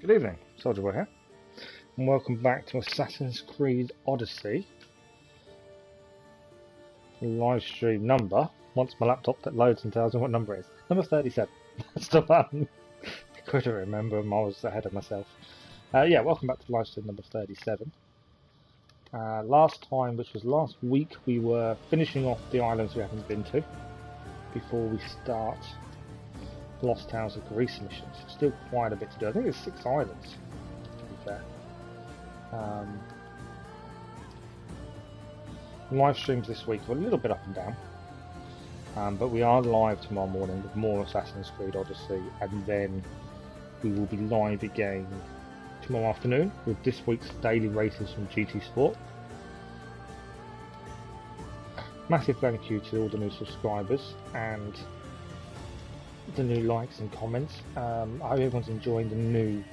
Good evening, Soldierboy here, and welcome back to Assassin's Creed Odyssey. Live stream number, once my laptop that loads and tells me what number it is. Number 37. That's the one. I couldn't remember, I was ahead of myself. Yeah, welcome back to live stream number 37. Last time, which was last week, we were finishing off the islands we haven't been to before we start Lost Towns of Greece missions. Still quite a bit to do. I think there's 6 islands, to be fair. Live streams this week are a little bit up and down, but we are live tomorrow morning with more Assassin's Creed Odyssey, and then we will be live again tomorrow afternoon with this week's daily races from GT Sport. Massive thank you to all the new subscribers and the new likes and comments. I hope everyone's enjoying the new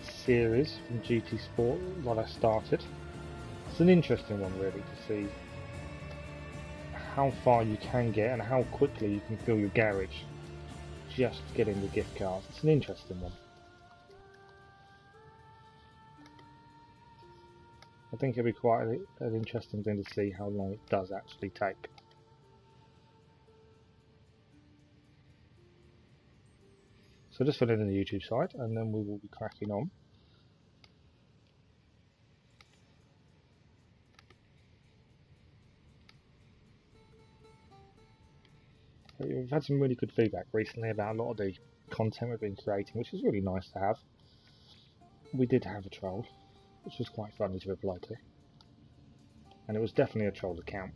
series from GT Sport that I started. It's an interesting one really to see how far you can get and how quickly you can fill your garage just getting the gift cards. It's an interesting one. I think it'll be quite an interesting thing to see how long it does actually take. So just fill in the YouTube side and then we will be cracking on. We've had some really good feedback recently about a lot of the content we've been creating, which is really nice to have. We did have a troll, which was quite funny to reply to. And it was definitely a troll account.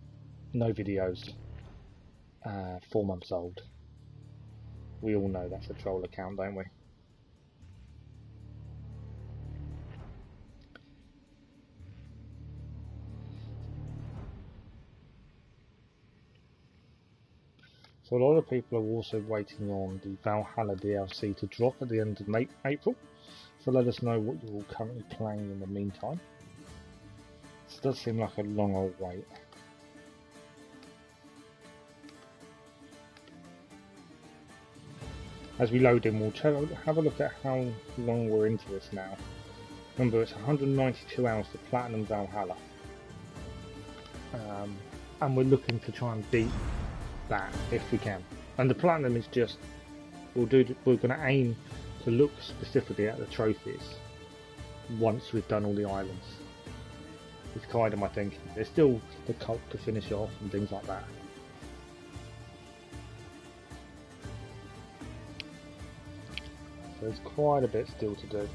No videos, 4 months old. We all know that's a troll account, don't we? So a lot of people are also waiting on the Valhalla DLC to drop at the end of April. So let us know what you're all currently playing in the meantime. This does seem like a long old wait. As we load in, we'll have a look at how long we're into this now. Remember, it's 192 hours to Platinum Valhalla. And we're looking to try and beat that if we can. And the Platinum is just, we're going to aim to look specifically at the trophies once we've done all the islands. It's kind of my thinking. There's still the cult to finish off and things like that. There's quite a bit still to do.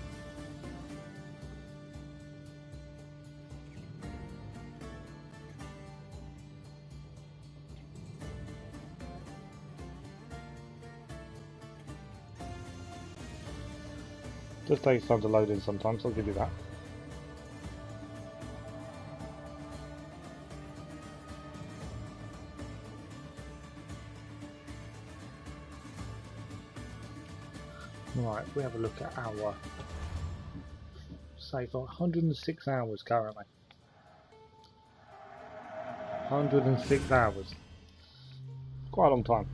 Just takes time to load in sometimes, I'll give you that. Right, if we have a look at our save, 106 hours currently. 106 hours. Quite a long time.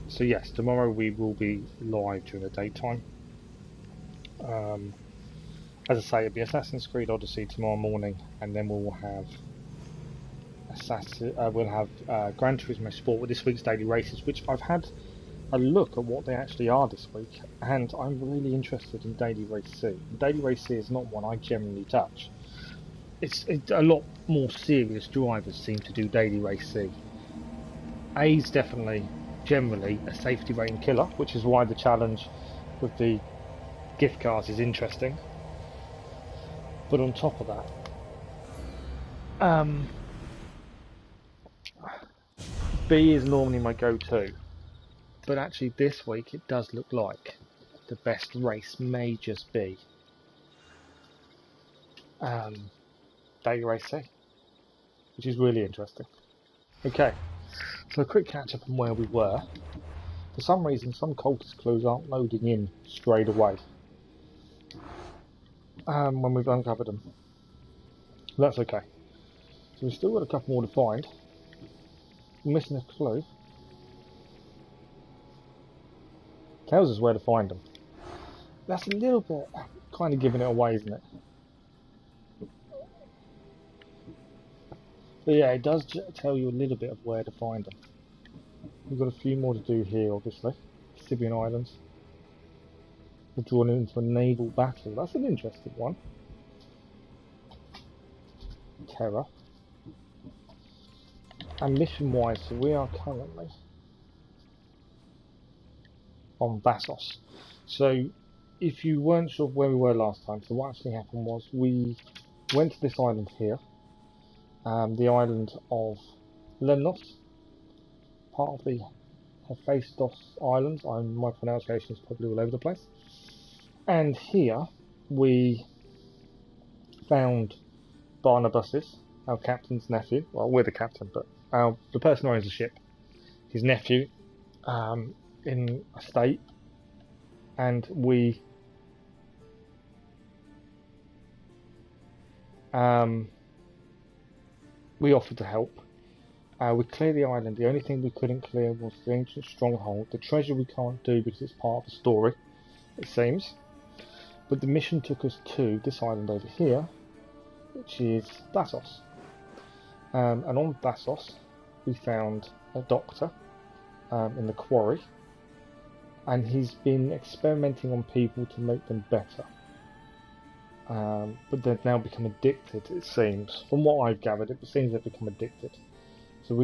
So yes, tomorrow we will be live during the daytime. As I say, it'll be Assassin's Creed Odyssey tomorrow morning, and then we'll have Gran Turismo Sport with this week's daily races, which I've had a look at what they actually are this week, and I'm really interested in Daily Race C. Daily Race C is not one I generally touch. it's a lot more serious drivers seem to do daily race C. A's definitely, generally, a safety rating killer, which is why the challenge with the gift cards is interesting. But on top of that, B is normally my go-to, but actually this week it does look like the best race may just be daily race C, which is really interesting. Okay, so a quick catch up on where we were. For some reason, some cultist clues aren't loading in straight away when we've uncovered them. That's okay. So we've still got a couple more to find. We're missing a clue. Tells us where to find them. That's a little bit kind of giving it away, isn't it? But yeah, it does tell you a little bit of where to find them. We've got a few more to do here, obviously. Sibian Islands. We're drawn into a naval battle. That's an interesting one. Terror. And mission-wise, so we are currently on Thasos. So, if you weren't sure of where we were last time, so what actually happened was we went to this island here, the island of Lemnos, part of the Thasos Islands. My pronunciation is probably all over the place. And here we found Barnabus, our captain's nephew. Well, we're the captain, but the person who owns the ship, his nephew, in a state, and we offered to help. We cleared the island. The only thing we couldn't clear was the ancient stronghold. The treasure we can't do because it's part of the story, it seems. But the mission took us to this island over here, which is Thasos. And on Thasos, we found a doctor in the quarry, and he's been experimenting on people to make them better. But they've now become addicted, it seems. From what I've gathered, it seems they've become addicted. So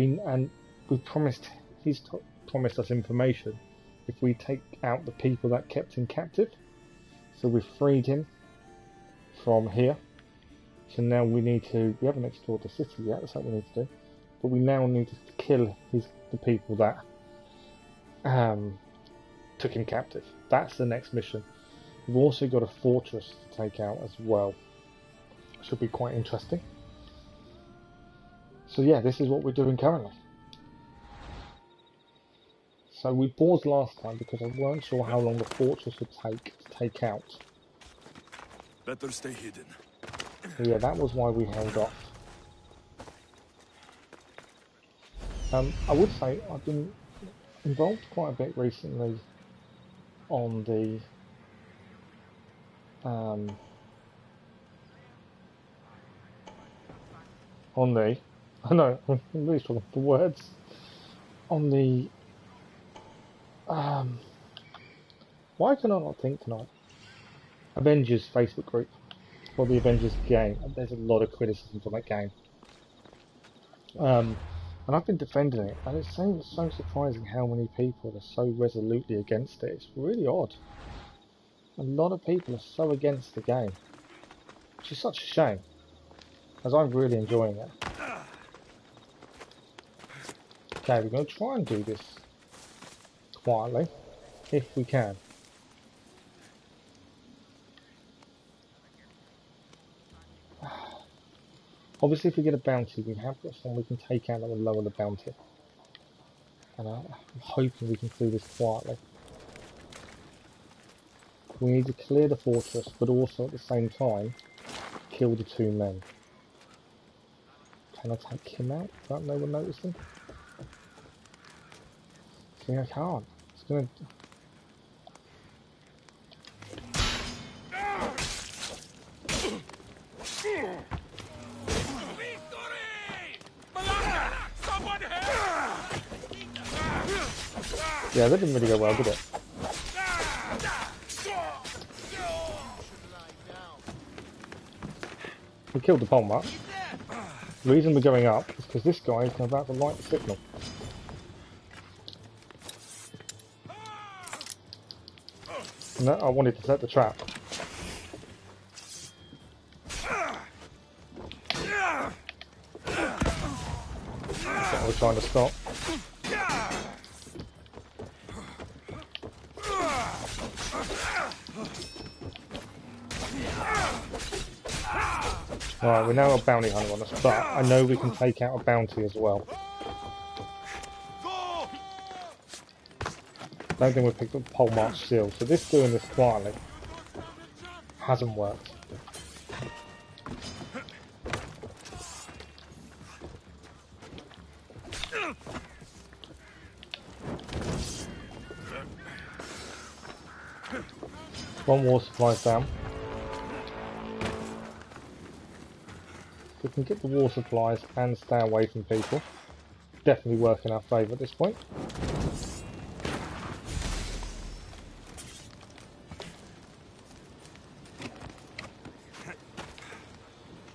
he's promised us information if we take out the people that kept him captive. So we've freed him from here. So now we haven't explored the city yet, that's what we need to do. But we now need to kill the people that took him captive. That's the next mission. We've also got a fortress to take out as well. Should be quite interesting. So yeah, this is what we're doing currently. So we paused last time because I weren't sure how long the fortress would take to take out. Better stay hidden. So yeah, that was why we held off. I would say I've been involved quite a bit recently on the I know, I'm really struggling for words. On the why can I not think tonight? Avengers Facebook group for the Avengers game. There's a lot of criticisms on that game. And I've been defending it, and it's so surprising how many people are so resolutely against it. It's really odd. A lot of people are so against the game, which is such a shame, as I'm really enjoying it. Okay, we're going to try and do this quietly, if we can. Obviously, if we get a bounty, we have got someone we can take out that will lower the bounty. And I'm hoping we can do this quietly. We need to clear the fortress, but also at the same time, kill the two men. Can I take him out without no one noticing? See, I can't. It's gonna... Yeah, that didn't really go well, did it? We killed the pole mark. The reason we're going up is because this guy is about to light the signal. No, I wanted to set the trap. That's what we're trying to stop. Alright, we now got a bounty hunter on us, but I know we can take out a bounty as well. Don't think we picked up pole march seal, so this doing this quietly hasn't worked. One water supply's down. If we can get the water supplies and stay away from people, definitely work in our favour at this point.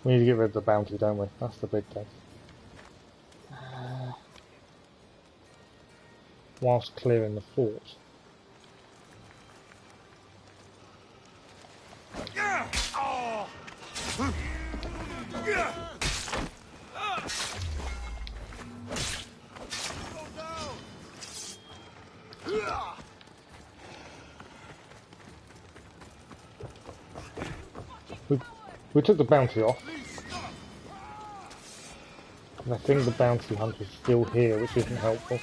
We need to get rid of the bounty, don't we? That's the big thing. Whilst clearing the fort. We took the bounty off. And I think the bounty hunter's still here, which isn't helpful.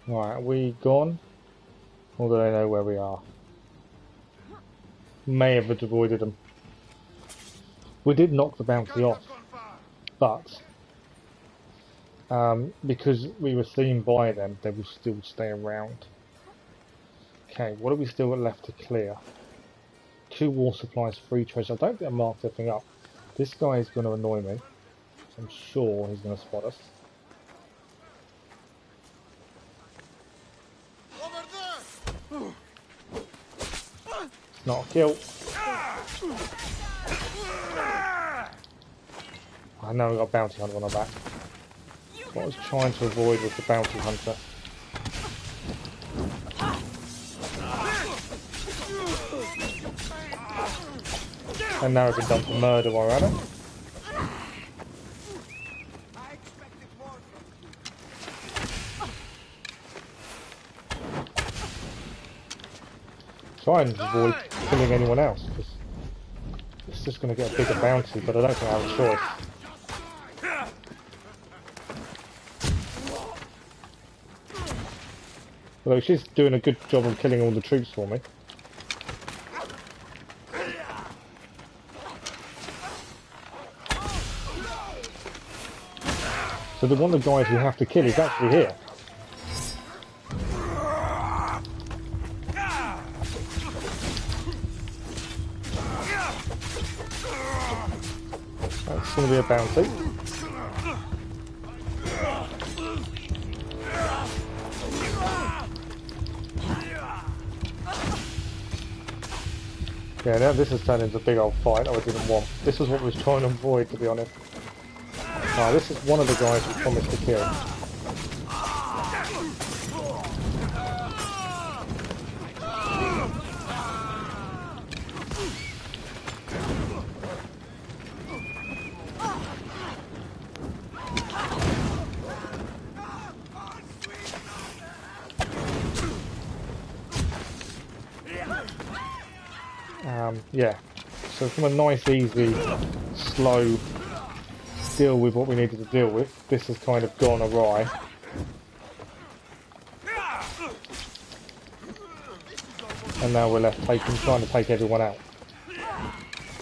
Right, are we gone? Or do they know where we are? May have avoided them. We did knock the bounty off, but because we were seen by them, they will still stay around. Okay, what have we still got left to clear? 2 war supplies, 3 treasure. I don't think I marked everything up. This guy is going to annoy me. I'm sure he's going to spot us. It's not a kill. I know we got a bounty hunter on our back. What I was trying to avoid was the bounty hunter. And now we've been done for murder while we're at it. Try and avoid killing anyone else, because it's just going to get a bigger bounty, but I don't think I have a choice. Although she's doing a good job of killing all the troops for me. So one of the guys we have to kill is actually here. That's going to be a bounty. Yeah, now this has turned into a big old fight that I didn't want. This was what I was trying to avoid, to be honest. Ah, this is one of the guys we promised to kill. Yeah, so from a nice, easy, slow deal with what we needed to deal with, this has kind of gone awry. And now we're left trying to take everyone out.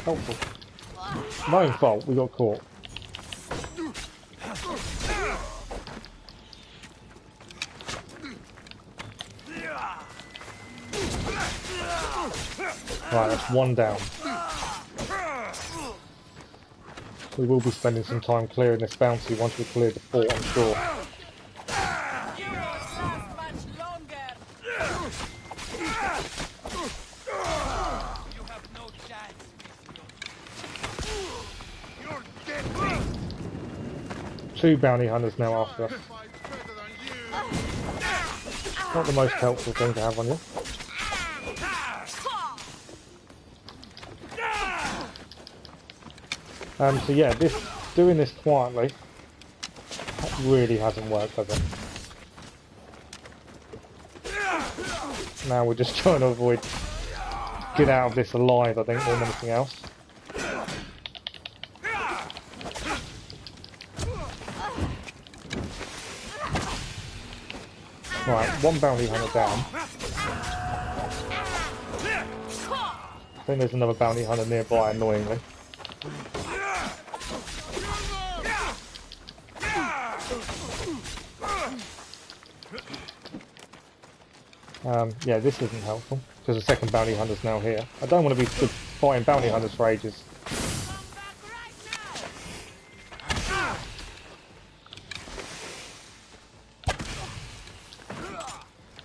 Helpful. My own fault, we got caught. Right, that's one down. We will be spending some time clearing this bounty once we clear the fort, I'm sure. 2 bounty hunters now after us. Not the most helpful thing to have on you. So yeah, doing this quietly really hasn't worked, has it? Now we're just trying to avoid get out of this alive, I think, more than anything else. Right, 1 bounty hunter down. I think there's another bounty hunter nearby, annoyingly. Yeah, this isn't helpful, because the second bounty hunter's now here. I don't want to be fighting bounty hunters for ages.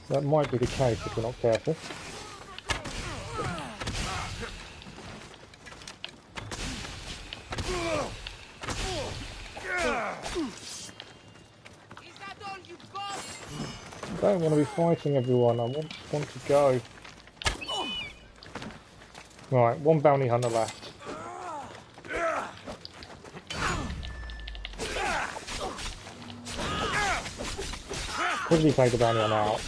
That might be the case if we're not careful. I don't want to be fighting everyone, I just want to go. Right, 1 bounty hunter left. Quickly take the bounty hunter out.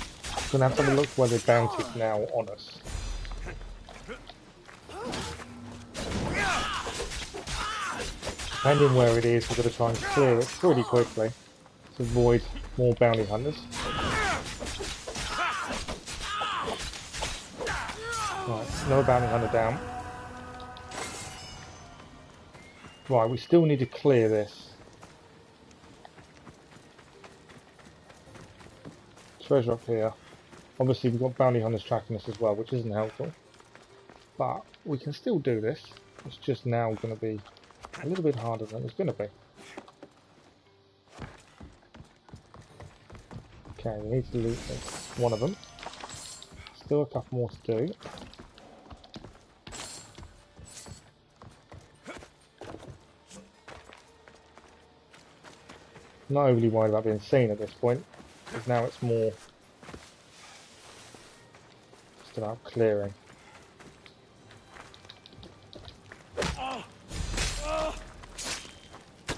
We're going to have to have a look where the bounty's now on us. Depending where it is, we're going to try and clear it pretty quickly to avoid more bounty hunters. Right, another bounty hunter down. Right, we still need to clear this. Treasure up here. Obviously we've got bounty hunters tracking us as well, which isn't helpful. But we can still do this. It's just now going to be a little bit harder than it's going to be. Okay, we need to loot this. 1 of them. Still a couple more to do. Not overly worried about being seen at this point, because now it's more just about clearing.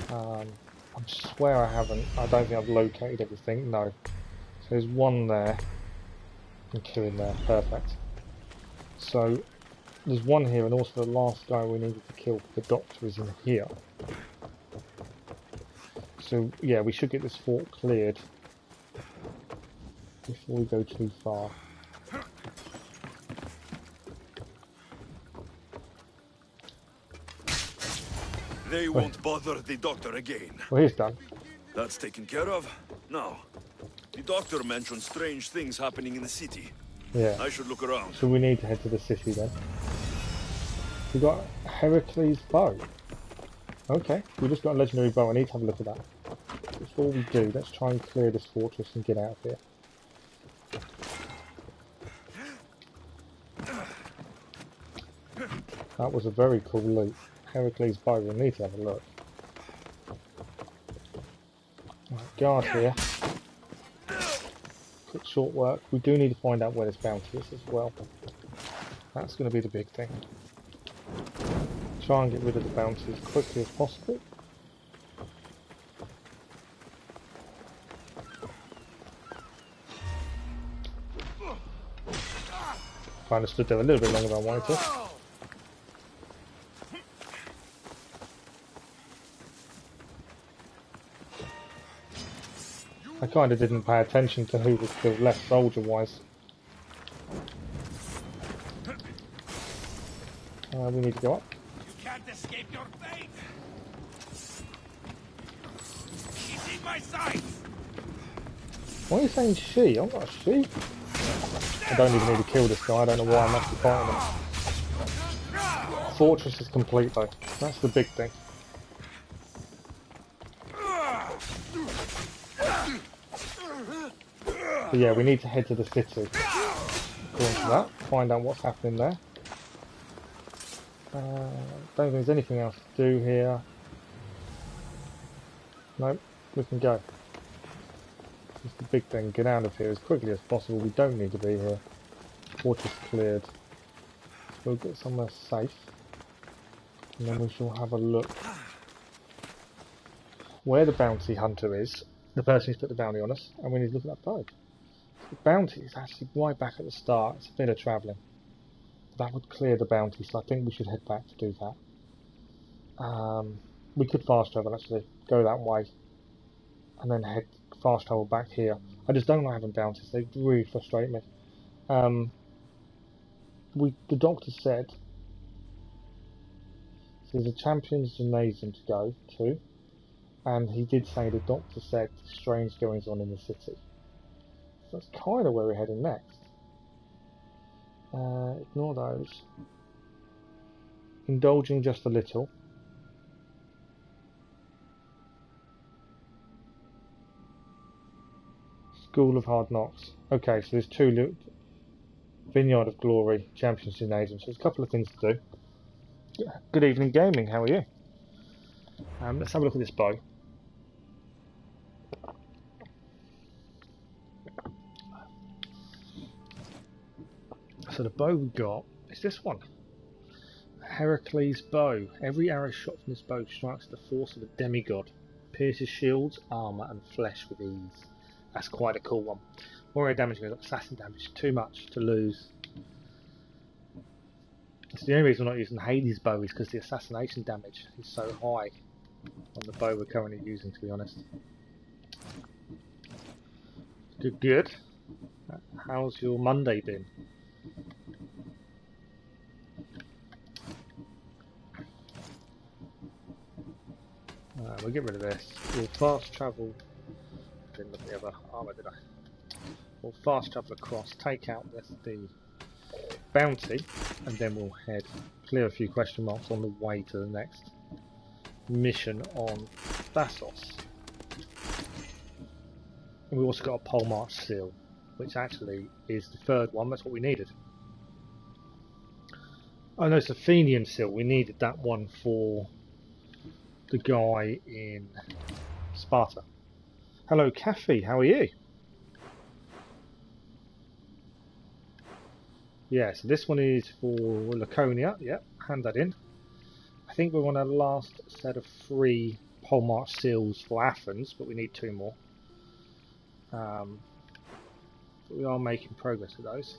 I swear I haven't. I don't think I've located everything. No. So there's 1 there and 2 in there. Perfect. So there's 1 here, and also the last guy we needed to kill for the doctor is in here. So yeah, we should get this fort cleared before we go too far. They won't bother the doctor again. Well, he's done. That's taken care of. Now, the doctor mentioned strange things happening in the city. Yeah. I should look around. So we need to head to the city then. We got Heracles' bow. Okay, we just got a legendary bow. I need to have a look at that. Before we do, let's try and clear this fortress and get out of here. That was a very cool loot. Heracles' bow, we need to have a look. Right, guard here. Quick short work. We do need to find out where this bounty is as well. That's going to be the big thing. Try and get rid of the bounty as quickly as possible. I understood there a little bit longer than I wanted to. I kind of didn't pay attention to who was still left soldier-wise. We need to go up. You can't escape your fate. She's in my sights. Why are you saying she? I'm not a she. I don't even need to kill this guy. I don't know why I'm actually fighting him. Fortress is complete though. That's the big thing. But yeah, we need to head to the city. According to that, find out what's happening there. Don't think there's anything else to do here. Nope. We can go. That's the big thing. Get out of here as quickly as possible. We don't need to be here. Water's cleared. So we'll get somewhere safe. And then we shall have a look where the bounty hunter is. The person who's put the bounty on us. And we need to look at that boat. The bounty is actually right back at the start. It's a bit of travelling. That would clear the bounty, so I think we should head back to do that. We could fast travel actually. Go that way. And then head fast travel back here. I just don't like having bounties. They really frustrate me. The doctor said there's a champion's gymnasium to go to, and he did say the doctor said strange goings on in the city. So that's kind of where we're heading next. Ignore those. Indulging just a little. School of Hard Knocks. Okay, so there's two. Vineyard of Glory, Champions Gymnasium. So there's a couple of things to do. Yeah. Good evening, gaming. How are you? Let's have a look at this bow. So the bow we got is this one. Heracles' bow. Every arrow shot from this bow strikes the force of a demigod. Pierces shields, armour and flesh with ease. That's quite a cool one. Warrior damage goes up, assassin damage. Too much to lose. So the only reason we're not using Hades' bow is because the assassination damage is so high on the bow we're currently using, to be honest. Good, good. How's your Monday been? We'll get rid of this. We'll fast travel. Didn't look at the other armour, did I? We'll fast travel across, take out the bounty, and then we'll head, clear a few question marks on the way to the next mission on Thasos. And we also got a pole march seal, which actually is the third one. That's what we needed. Oh no, it's a Fenian seal. We needed that one for the guy in Sparta. Hello, Kathy. How are you? Yeah, so this one is for Laconia. Yep, hand that in. I think we're on our last set of 3 pole march seals for Athens, but we need 2 more. We are making progress with those.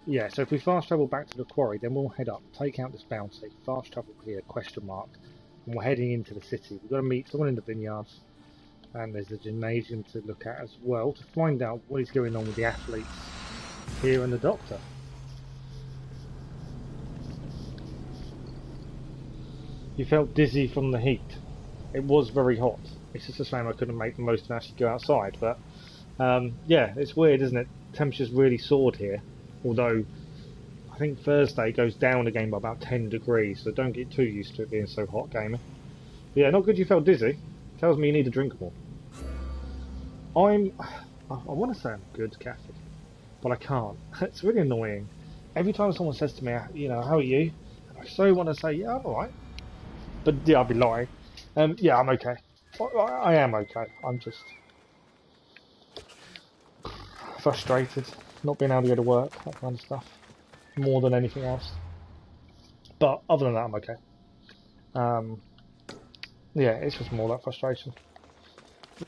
Yeah, so if we fast travel back to the quarry, then we'll head up, take out this bounty, fast travel here, question mark, and we're heading into the city. We've got to meet someone in the vineyards, and there's a gymnasium to look at as well, to find out what is going on with the athletes here and the doctor. You felt dizzy from the heat. It was very hot. It's just a shame I couldn't make the most of it and actually go outside, but yeah, it's weird, isn't it? Temperature's really soared here, although I think Thursday goes down again by about 10 degrees, so don't get too used to it being so hot, gamer. But yeah, not good you felt dizzy. Tells me you need to drink more. I want to say I'm good, Kathy, but I can't. It's really annoying. Every time someone says to me, you know, how are you? I so want to say, yeah, I'm alright. But yeah, I'll be lying. Yeah, I'm okay. I am okay. I'm just frustrated, not being able to go to work, that kind of stuff, more than anything else. But other than that, I'm okay. Yeah, it's just more that frustration.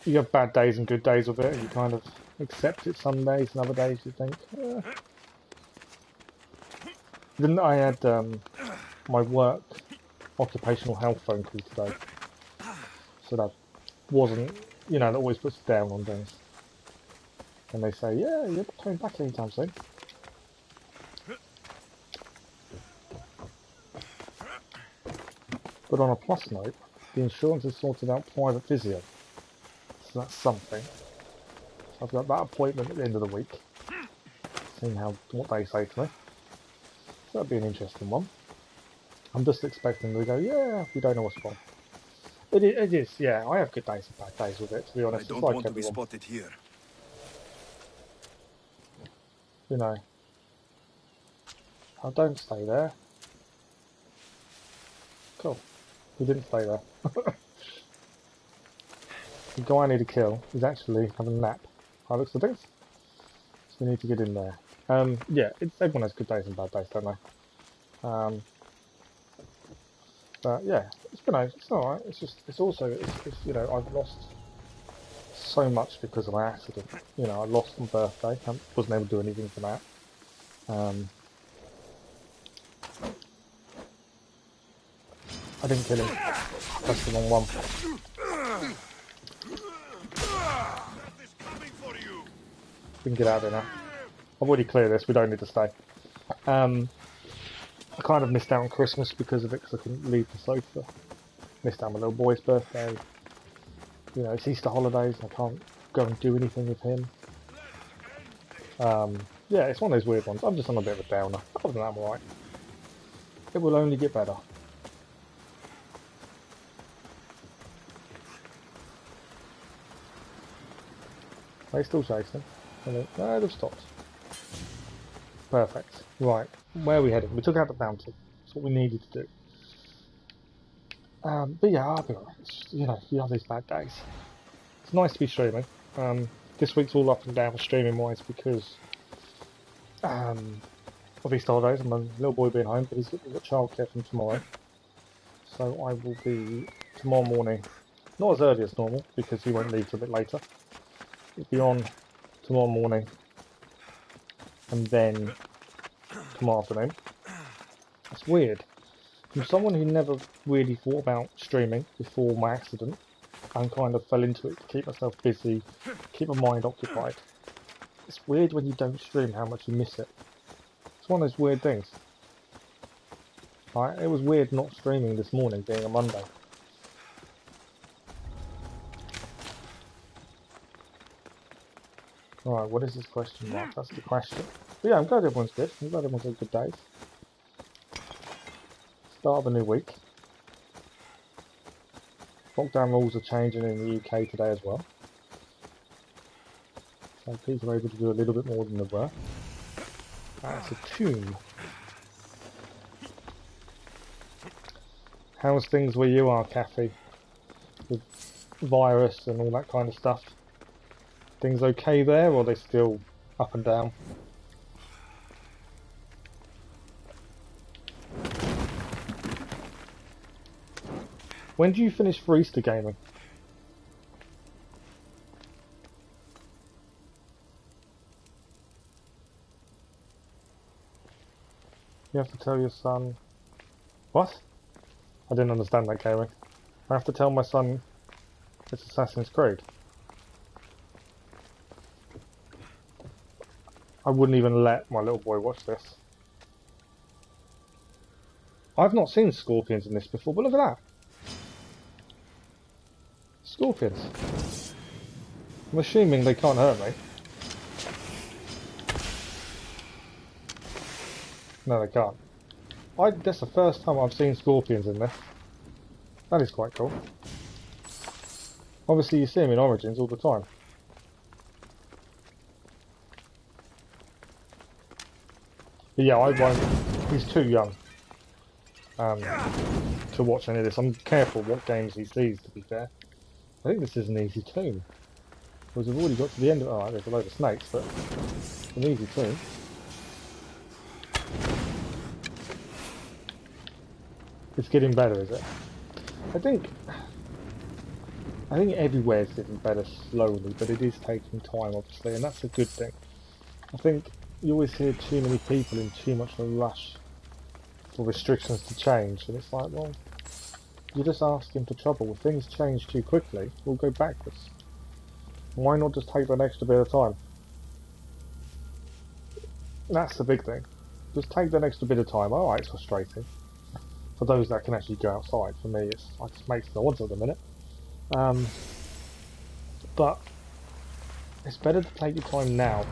You have bad days and good days with it, and you kind of accept it some days, and other days you think, eh. Then I had my work occupational health phone call today, so that wasn't, you know, that always puts down on things. And they say, yeah, you're not coming back anytime soon. But on a plus note, the insurance has sorted out private physio. So that's something. So I've got that appointment at the end of the week. Seeing what they say to me. So that'd be an interesting one. I'm just expecting them to go, yeah, we don't know what's wrong. It is, yeah, I have good days and bad days with it, to be honest. I don't it's like want to be everyone. spotted here. You know. Oh, don't stay there. Cool. He didn't stay there. The guy I need to kill is actually having a nap. By the looks of things. So we need to get in there. Yeah, everyone has good days and bad days, don't they? But yeah, it's alright. It's you know, I've lost so much because of my accident. You know, I lost my birthday. I wasn't able to do anything for that. I didn't kill him. That's the wrong one. We can get out of there now. I've already cleared this. We don't need to stay. I kind of missed out on Christmas because of it, because I couldn't leave the sofa. Missed out on my little boy's birthday. You know, it's Easter holidays. I can't go and do anything with him. Yeah, it's one of those weird ones. I'm just on a bit of a downer. Other than that, I'm alright. It will only get better. Are they still chasing? No, they've stopped. Perfect. Right, where are we heading? We took out the bounty. That's what we needed to do. But yeah, I'll be alright. You know, you have these bad days. It's nice to be streaming. This week's all up and down streaming wise because of Easter holidays and my little boy being home, but he's got childcare from tomorrow. So I will be tomorrow morning, not as early as normal because he won't leave till a bit later. It'll be on tomorrow morning and then tomorrow afternoon. It's weird. From someone who never really thought about streaming before my accident and kind of fell into it to keep myself busy, keep my mind occupied. It's weird when you don't stream how much you miss it. It's one of those weird things. Right? It was weird not streaming this morning being a Monday. Alright, what is this question mark? That's the question. But yeah, I'm glad everyone's good. I'm glad everyone's had good days. Start of a new week. Lockdown rules are changing in the UK today as well. So people are able to do a little bit more than they were. That's a tomb. How's things where you are, Kathy? With virus and all that kind of stuff? Things okay there, or are they still up and down? When do you finish for Easter gaming? You have to tell your son... What? I didn't understand that, gaming. I have to tell my son it's Assassin's Creed. I wouldn't even let my little boy watch this. I've not seen scorpions in this before, but look at that. Scorpions. I'm assuming they can't hurt me. No, they can't. That's the first time I've seen scorpions in this. That is quite cool. Obviously you see them in Origins all the time. But yeah, I won't. He's too young to watch any of this. I'm careful what games he sees, to be fair. I think this is an easy tomb. Because we've already got to the end of it. Alright, there's a load of snakes, but it's an easy tomb. It's getting better, is it? I think everywhere is getting better slowly, but it is taking time, obviously, and that's a good thing. I think you always hear too many people in too much of a rush for restrictions to change, and it's like, well, you're just asking for trouble. If things change too quickly, we'll go backwards. Why not just take that extra bit of time? That's the big thing. Just take that extra bit of time. Alright, it's frustrating. For those that can actually go outside, for me, it just makes no odds at the minute. But it's better to take your time now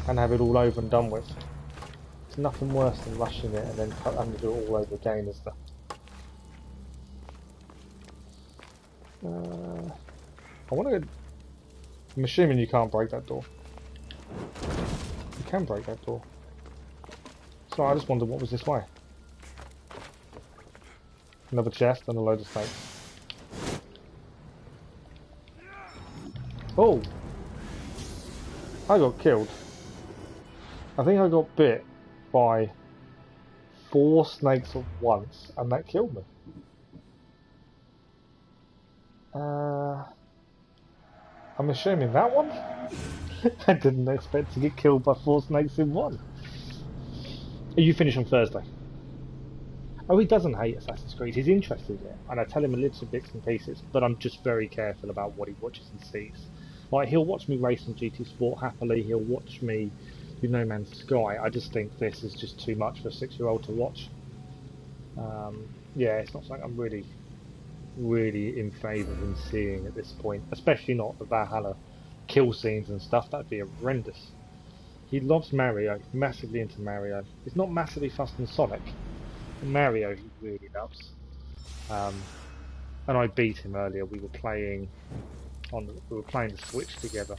and have it all over and done with. It's nothing worse than rushing it and then having to do it all over again, is there? I want to... I'm assuming you can't break that door. You can break that door. So I just wondered what was this way. Another chest and a load of snakes. Oh! I got killed. I think I got bit by 4 snakes at once, and that killed me. I'm assuming that one? I didn't expect to get killed by 4 snakes in one. You finish on Thursday. Oh, he doesn't hate Assassin's Creed. He's interested in it, and I tell him a little bits and pieces, but I'm just very careful about what he watches and sees. Like, he'll watch me race on GT Sport happily, he'll watch me do No Man's Sky. I just think this is just too much for a 6-year-old to watch. Yeah, it's not something I'm really in favour of him seeing at this point, especially not the Valhalla kill scenes and stuff. That'd be horrendous. He loves Mario, massively into Mario. He's not massively fussed on Sonic. Mario he really loves. And I beat him earlier. We were playing the Switch together.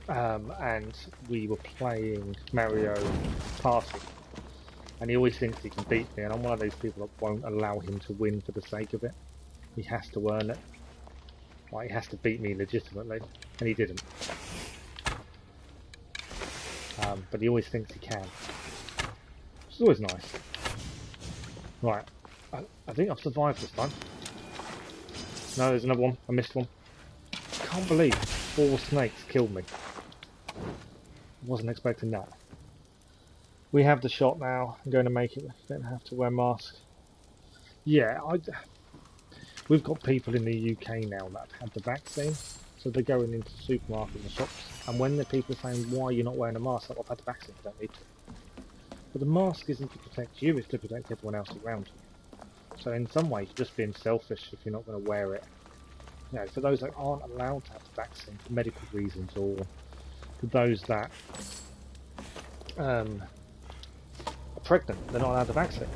And we were playing Mario Party. And he always thinks he can beat me, and I'm one of those people that won't allow him to win for the sake of it. He has to earn it. Like, he has to beat me legitimately, and he didn't. But he always thinks he can. Which is always nice. Right, I think I've survived this time. No, there's another one. I missed one. I can't believe 4 snakes killed me. Wasn't expecting that. We have the shot now. I'm going to make it. We don't have to wear masks. Yeah, we've got people in the UK now that have had the vaccine, so they're going into supermarkets and shops, and when the people are saying, why are you not wearing a mask? Like, I've had the vaccine, I don't need to. But the mask isn't to protect you, it's to protect everyone else around you. So in some ways, you're just being selfish if you're not going to wear it. You know, for those that aren't allowed to have the vaccine for medical reasons, or for those that are pregnant, they're not allowed the vaccine.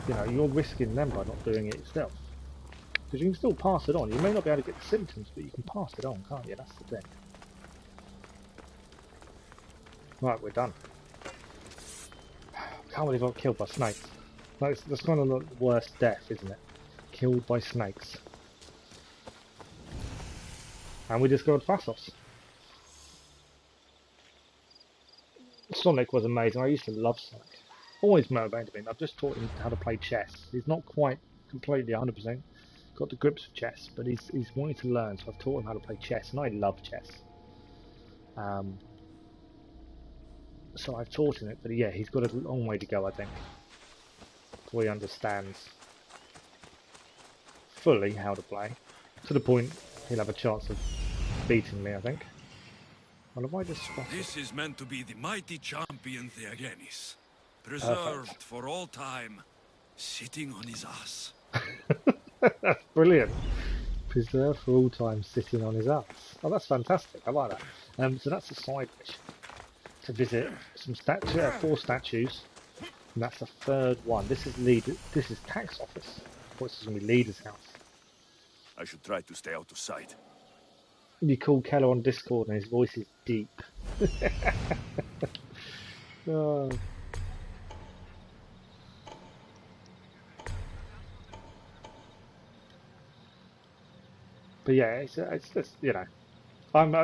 You know, you're risking them by not doing it yourself. Because you can still pass it on. You may not be able to get the symptoms, but you can pass it on, can't you? That's the thing. Right, we're done. Can't believe I got killed by snakes. That's kind of the worst death, isn't it? Killed by snakes. And we discovered Thasos. Sonic was amazing. I used to love Sonic. Always motivated me. I've just taught him how to play chess. He's not quite completely 100% got the grips of chess, but he's wanting to learn, so I've taught him how to play chess, and I love chess. So I've taught him it, but yeah, he's got a long way to go, I think, before he understands fully how to play, to the point he'll have a chance of beating me, I think. Well, have I just spotted? This is meant to be the mighty champion Theagenis, preserved for all time, sitting on his ass. That's brilliant. Preserved for all time, sitting on his ass. Oh, that's fantastic. I like that. So that's a side mission. To visit some 4 statues, and that's the 3rd one. This is tax office. What's going to be leader's house? I should try to stay out of sight. You call Keller on Discord, and his voice is deep. Oh. But yeah, it's just, you know,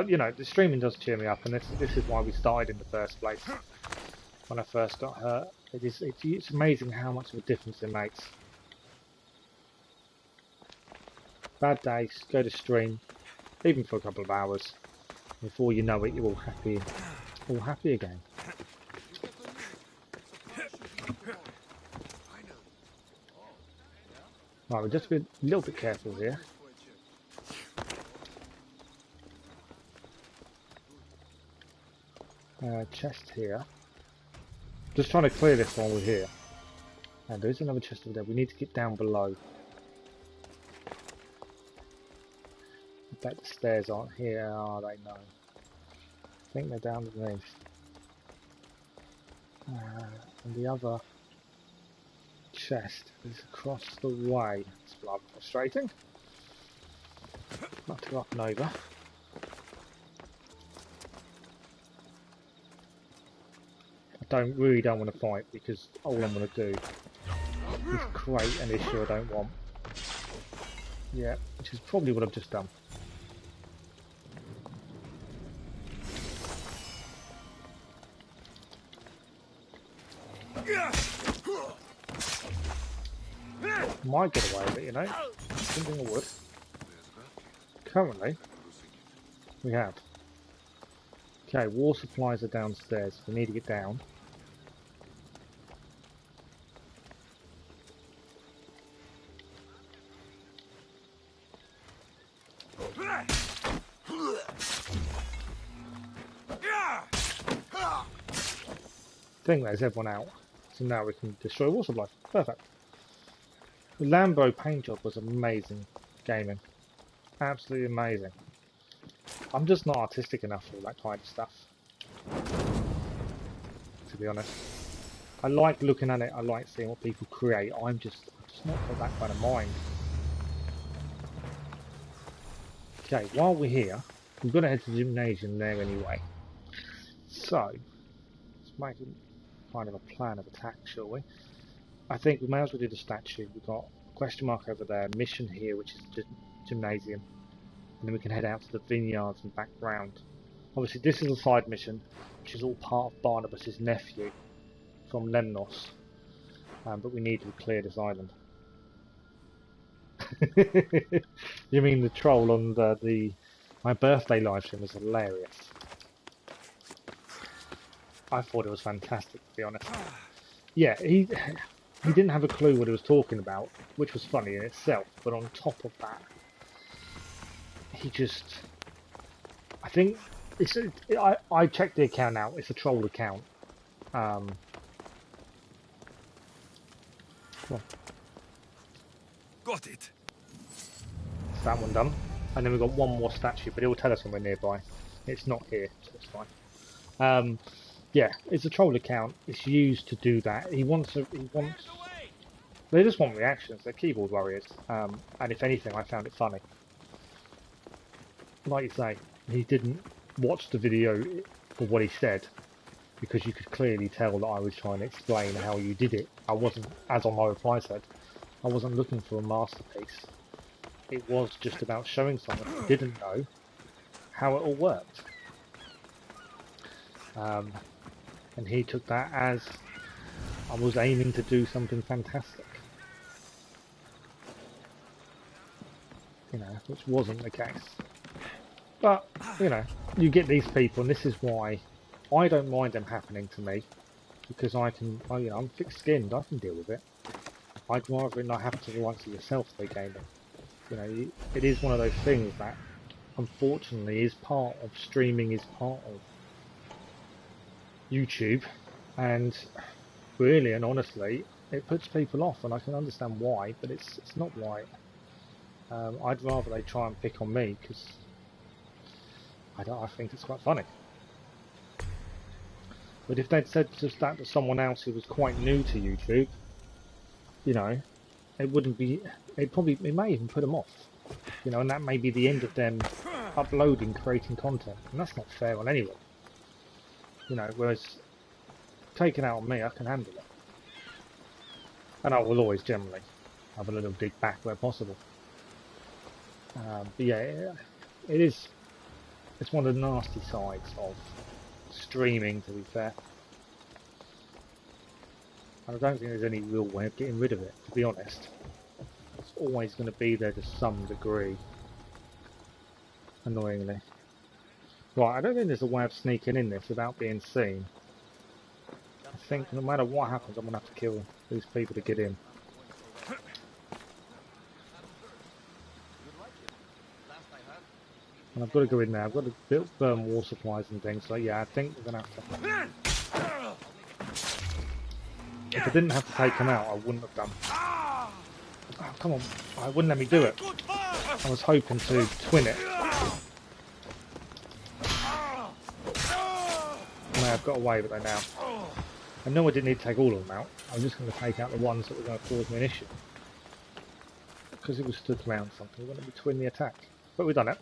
you know, the streaming does cheer me up, and this is why we started in the first place. When I first got hurt, it's amazing how much of a difference it makes. Bad days, go to stream, even for a couple of hours. Before you know it, you're all happy again. Right, we'll just be a little bit careful here. Chest here. Just trying to clear this while we're here. And there is another chest over there. We need to get down below. I bet the stairs aren't here, are they? No. I think they're down underneath. And the other chest is across the way. It's bloody frustrating. Not to go up and over. Really don't want to fight, because all I'm going to do is create an issue I don't want. Yeah, which is probably what I've just done. Might get away with it, you know. Something I would. Currently, we have. Okay, war supplies are downstairs. We need to get down. I think there's everyone out. So now we can destroy war supplies. Perfect. The Lambo paint job was amazing gaming. Absolutely amazing. I'm just not artistic enough for all that kind of stuff. To be honest. I like looking at it, I like seeing what people create. I'm just not got that kind of mind. Okay, while we're here, we've got to head to the gymnasium there anyway. So, let's make kind of a plan of attack, shall we? I think we may as well do the statue. We've got a question mark over there, mission here, which is the gymnasium. And then we can head out to the vineyards and back round. Obviously, this is a side mission, which is all part of Barnabus's nephew from Lemnos. But we need to clear this island. You mean the troll on my birthday live stream was hilarious. I thought it was fantastic, to be honest. Yeah, he didn't have a clue what he was talking about, which was funny in itself. But on top of that, he just, I think it's. I checked the account out. It's a troll account. Well, Got it. that one done. And then we've got one more statue, but it will tell us when we're nearby. It's not here, so it's fine. Yeah, it's a troll account. It's used to do that. He wants. They just want reactions. They're keyboard warriors. And if anything, I found it funny. Like you say, he didn't watch the video for what he said, because you could clearly tell that I was trying to explain how you did it. I wasn't, as on my reply said, I wasn't looking for a masterpiece. It was just about showing someone who didn't know how it all worked. And he took that as I was aiming to do something fantastic. You know, which wasn't the case. But, you know, you get these people, and this is why I don't mind them happening to me, because you know, I'm thick-skinned, I can deal with it. I'd rather it not happen to the likes of yourself, they gaming. You know, it is one of those things that, unfortunately, is part of streaming, is part of YouTube, and really and honestly, it puts people off, and I can understand why, but it's not right. I'd rather they try and pick on me, because I think it's quite funny. But if they'd said just that to someone else who was quite new to YouTube, you know, it wouldn't be. It may even put them off. You know, and that may be the end of them uploading, creating content, and that's not fair on anyone. You know, whereas taken out on me, I can handle it, and I will always generally have a little dig back where possible. But yeah, it is. It's one of the nasty sides of streaming, to be fair. And I don't think there's any real way of getting rid of it, to be honest. It's always going to be there to some degree, annoyingly. Right, I don't think there's a way of sneaking in this without being seen. I think no matter what happens, I'm going to have to kill these people to get in. And I've got to go in there. I've got to burn war supplies and things. So yeah, I think we're going to have to. If I didn't have to take them out, I wouldn't have done. Oh, come on. I wouldn't let me do it. I was hoping to twin it. I may have got away with it now. I know I didn't need to take all of them out. I was just going to take out the ones that were going to cause me an issue. Because it was stood around something. We wanted to twin the attack. But we've done it.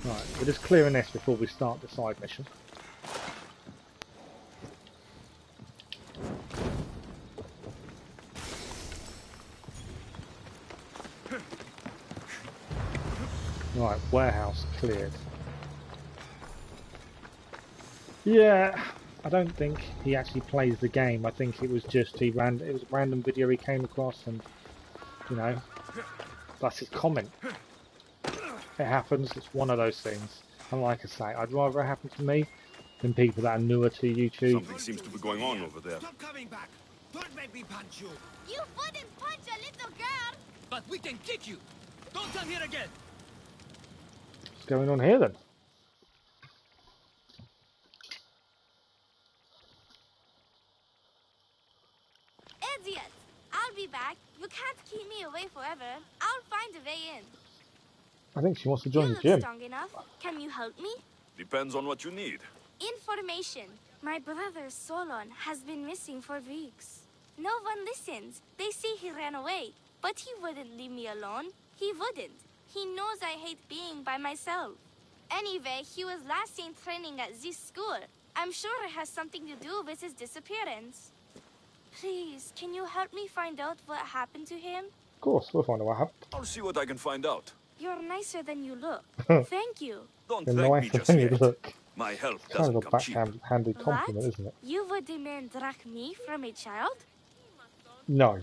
Right, we're just clearing this before we start the side mission. Right, warehouse cleared. Yeah, I don't think he actually plays the game. I think it was just it was a random video he came across, and you know, that's his comment. It happens. It's one of those things. And like I say, I'd rather it happen to me than people that are newer to YouTube. Something seems to be going on over there. Stop coming back! Don't make me punch you! You wouldn't punch a little girl! But we can kick you! Don't come here again! What's going on here then? Idiot! I'll be back. You can't keep me away forever. I'll find a way in. I think she wants to You join the look gym. strong enough. Can you help me? Depends on what you need. Information. My brother Solon has been missing for weeks. No one listens. They say he ran away. But he wouldn't leave me alone. He wouldn't. He knows I hate being by myself. Anyway, he was last seen training at this school. I'm sure it has something to do with his disappearance. Please, can you help me find out what happened to him? Of course, we'll find out what happened. I'll see what I can find out. You're nicer than you look. Thank you. Don't You're thank me nicer just than you yet. look. My help It's kind doesn't of a come cheap. backhanded compliment, What? isn't it? You would demand me from a child? No.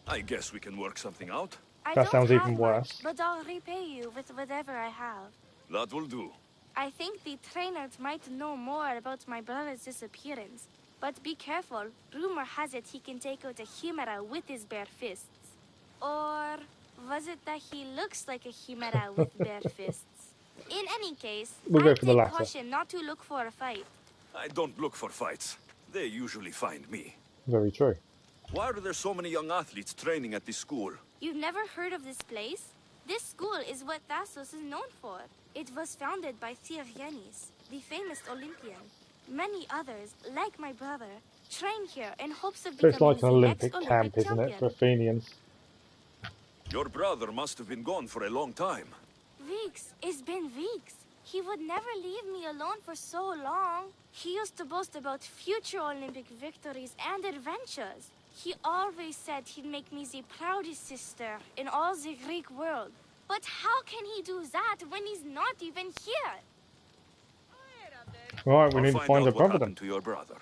I guess we can work something out. I That don't sounds have even much, worse. but I'll repay you with whatever I have. That will do. I think the trainers might know more about my brother's disappearance. But be careful. Rumor has it he can take out a chimera with his bare fists. Or was it that he looks like a chimera with bare fists? In any case, We'll go I'd for the take latter. caution not to look for a fight. I don't look for fights. They usually find me. Very true. Why are there so many young athletes training at this school? You've never heard of this place? This school is what Thasos is known for. It was founded by Theogenes, the famous Olympian. Many others, like my brother, train here in hopes of So it's becoming like an the Olympic next Olympic camp, isn't champion. it, for Athenians? Your brother must have been gone for a long time. Weeks. It's been weeks. He would never leave me alone for so long. He used to boast about future Olympic victories and adventures. He always said he'd make me the proudest sister in all the Greek world. But how can he do that when he's not even here? Right, we I'll need to find out a what brother then. happened to your brother.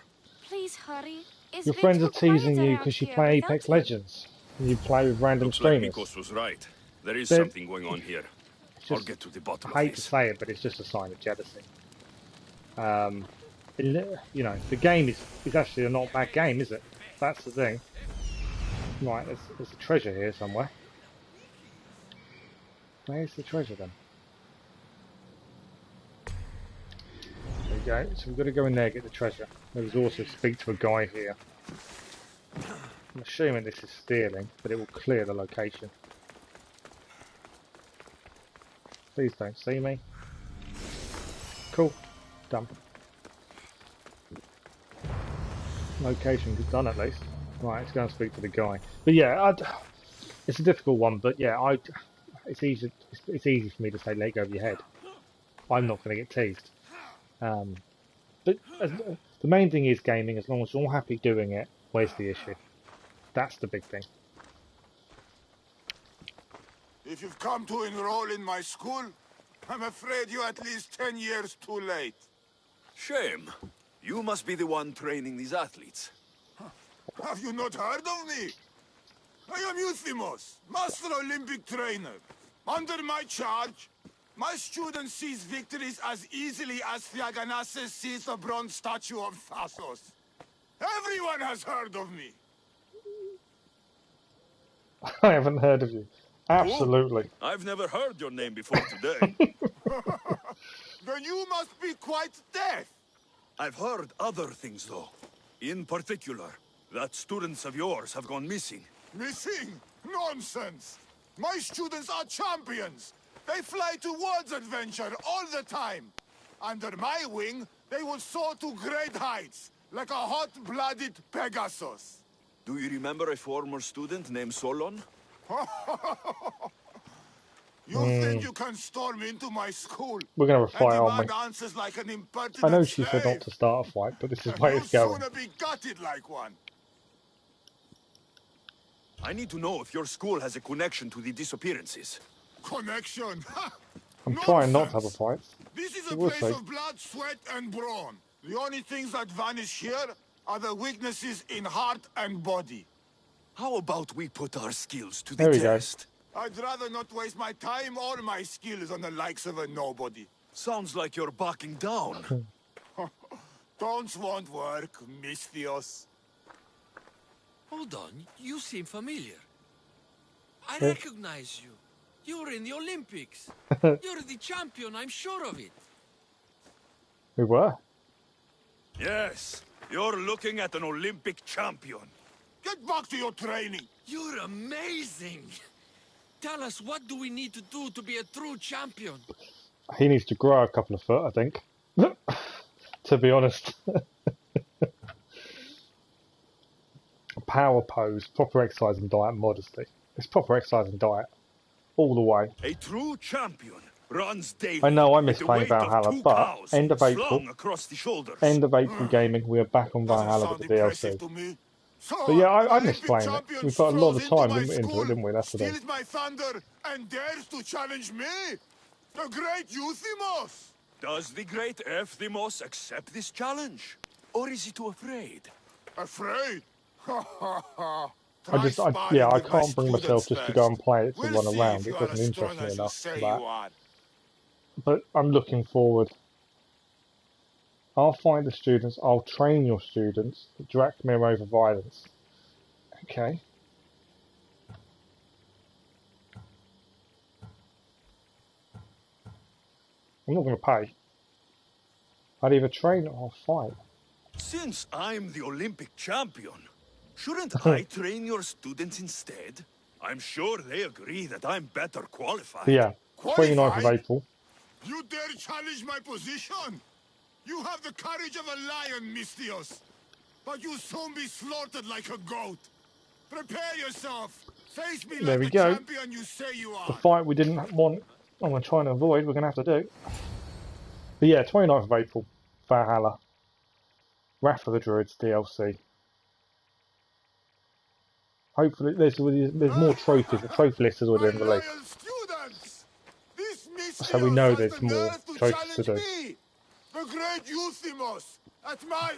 Please hurry. It's Your been friends are too quiet teasing you around because you here play without Apex him. Legends. And you play with random Looks like streamers. Mikos was right. There is They're- something going on here. I'll Just- get to the bottom I hate of to this. say it, but it's just a sign of jealousy. You know, the game is actually a not bad game, is it? That's the thing. Right, there's a treasure here somewhere. Where's the treasure then? There we go. So we've got to go in there and get the treasure. There's also speak to a guy here. I'm assuming this is stealing, but it will clear the location. Please don't see me. Cool. Done. Location done at least. Right, let's go and speak to the guy. But yeah, it's a difficult one. But yeah, it's easy. It's easy for me to say, "Let go of your head." I'm not going to get teased. But the main thing is gaming. As long as you're happy doing it, where's the issue? That's the big thing. If you've come to enroll in my school, I'm afraid you're at least 10 years too late. Shame. You must be the one training these athletes. Have you not heard of me? I am Euthymos, Master Olympic Trainer. Under my charge, my student sees victories as easily as Theogenes sees the bronze statue of Thasos. Everyone has heard of me. I haven't heard of you. Absolutely. I've never heard your name before today. Then you must be quite deaf. I've heard other things, though. In particular, that students of yours have gone missing. Missing? Nonsense! My students are champions! They fly towards adventure all the time! Under my wing, they will soar to great heights, like a hot-blooded Pegasus. Do you remember a former student named Solon? You think you can storm into my school We're going to have a and fight, aren't we? demand answers like an impertinent I know she said slave? not to start a fight, but this is where You'll it's going. sooner be gutted like one. I need to know if your school has a connection to the disappearances. Connection? I'm trying not to have a Nonsense. fight. This is a We'll place see. of blood, sweat, and brawn. The only things that vanish here are the weaknesses in heart and body. How about we put our skills to the There we go. test? I'd rather not waste my time or my skills on the likes of a nobody. Sounds like you're backing down. Don't want work, Misthios. Hold on, you seem familiar. I Yeah. recognize you. You're in the Olympics. You're the champion, I'm sure of it. We were. Yes, you're looking at an Olympic champion. Get back to your training. You're amazing. Tell us, what do we need to do to be a true champion? He needs to grow a couple of foot, I think. To be honest. Power pose, proper exercise and diet, modesty. It's proper exercise and diet. All the way. A true champion runs daily. I know I with missed the playing weight of Valhalla, 2 but cows end of April. slung across the shoulders. End of April gaming, we are back on Doesn't Valhalla sound with the impressive DLC. to me. So, But yeah, an I missed Olympic playing it. champion We put a lot of strolls time into my into it, school, didn't we? That's the thing. steals my thunder, and dares to challenge me? The great Euthymos! Does the great Euthymos accept this challenge? Or is he too afraid? Afraid? Ha ha ha. I can't bring myself just to go and play it to run around. It doesn't interest me enough for that. But I'm looking forward. I'll find the students, I'll train your students. Drachmir over violence. Okay. I'm not going to pay. I'd either train or fight. Since I'm the Olympic champion, shouldn't I train your students instead? I'm sure they agree that I'm better qualified. But yeah, 29th of Qualified? April. You dare challenge my position? You have the courage of a lion, Misthios. But you'll soon be slaughtered like a goat. Prepare yourself. Face me There like we the go. champion you say you The are. fight we didn't want, I'm going to try and avoid, we're going to have to do. But yeah, 29th of April, Valhalla. Wrath of the Druids DLC. Hopefully there's more trophies. The trophy list has already been My released. loyal students! This Misthios So we know has there's the more nerve to trophies to challenge do. me, the great Euthymos, at my,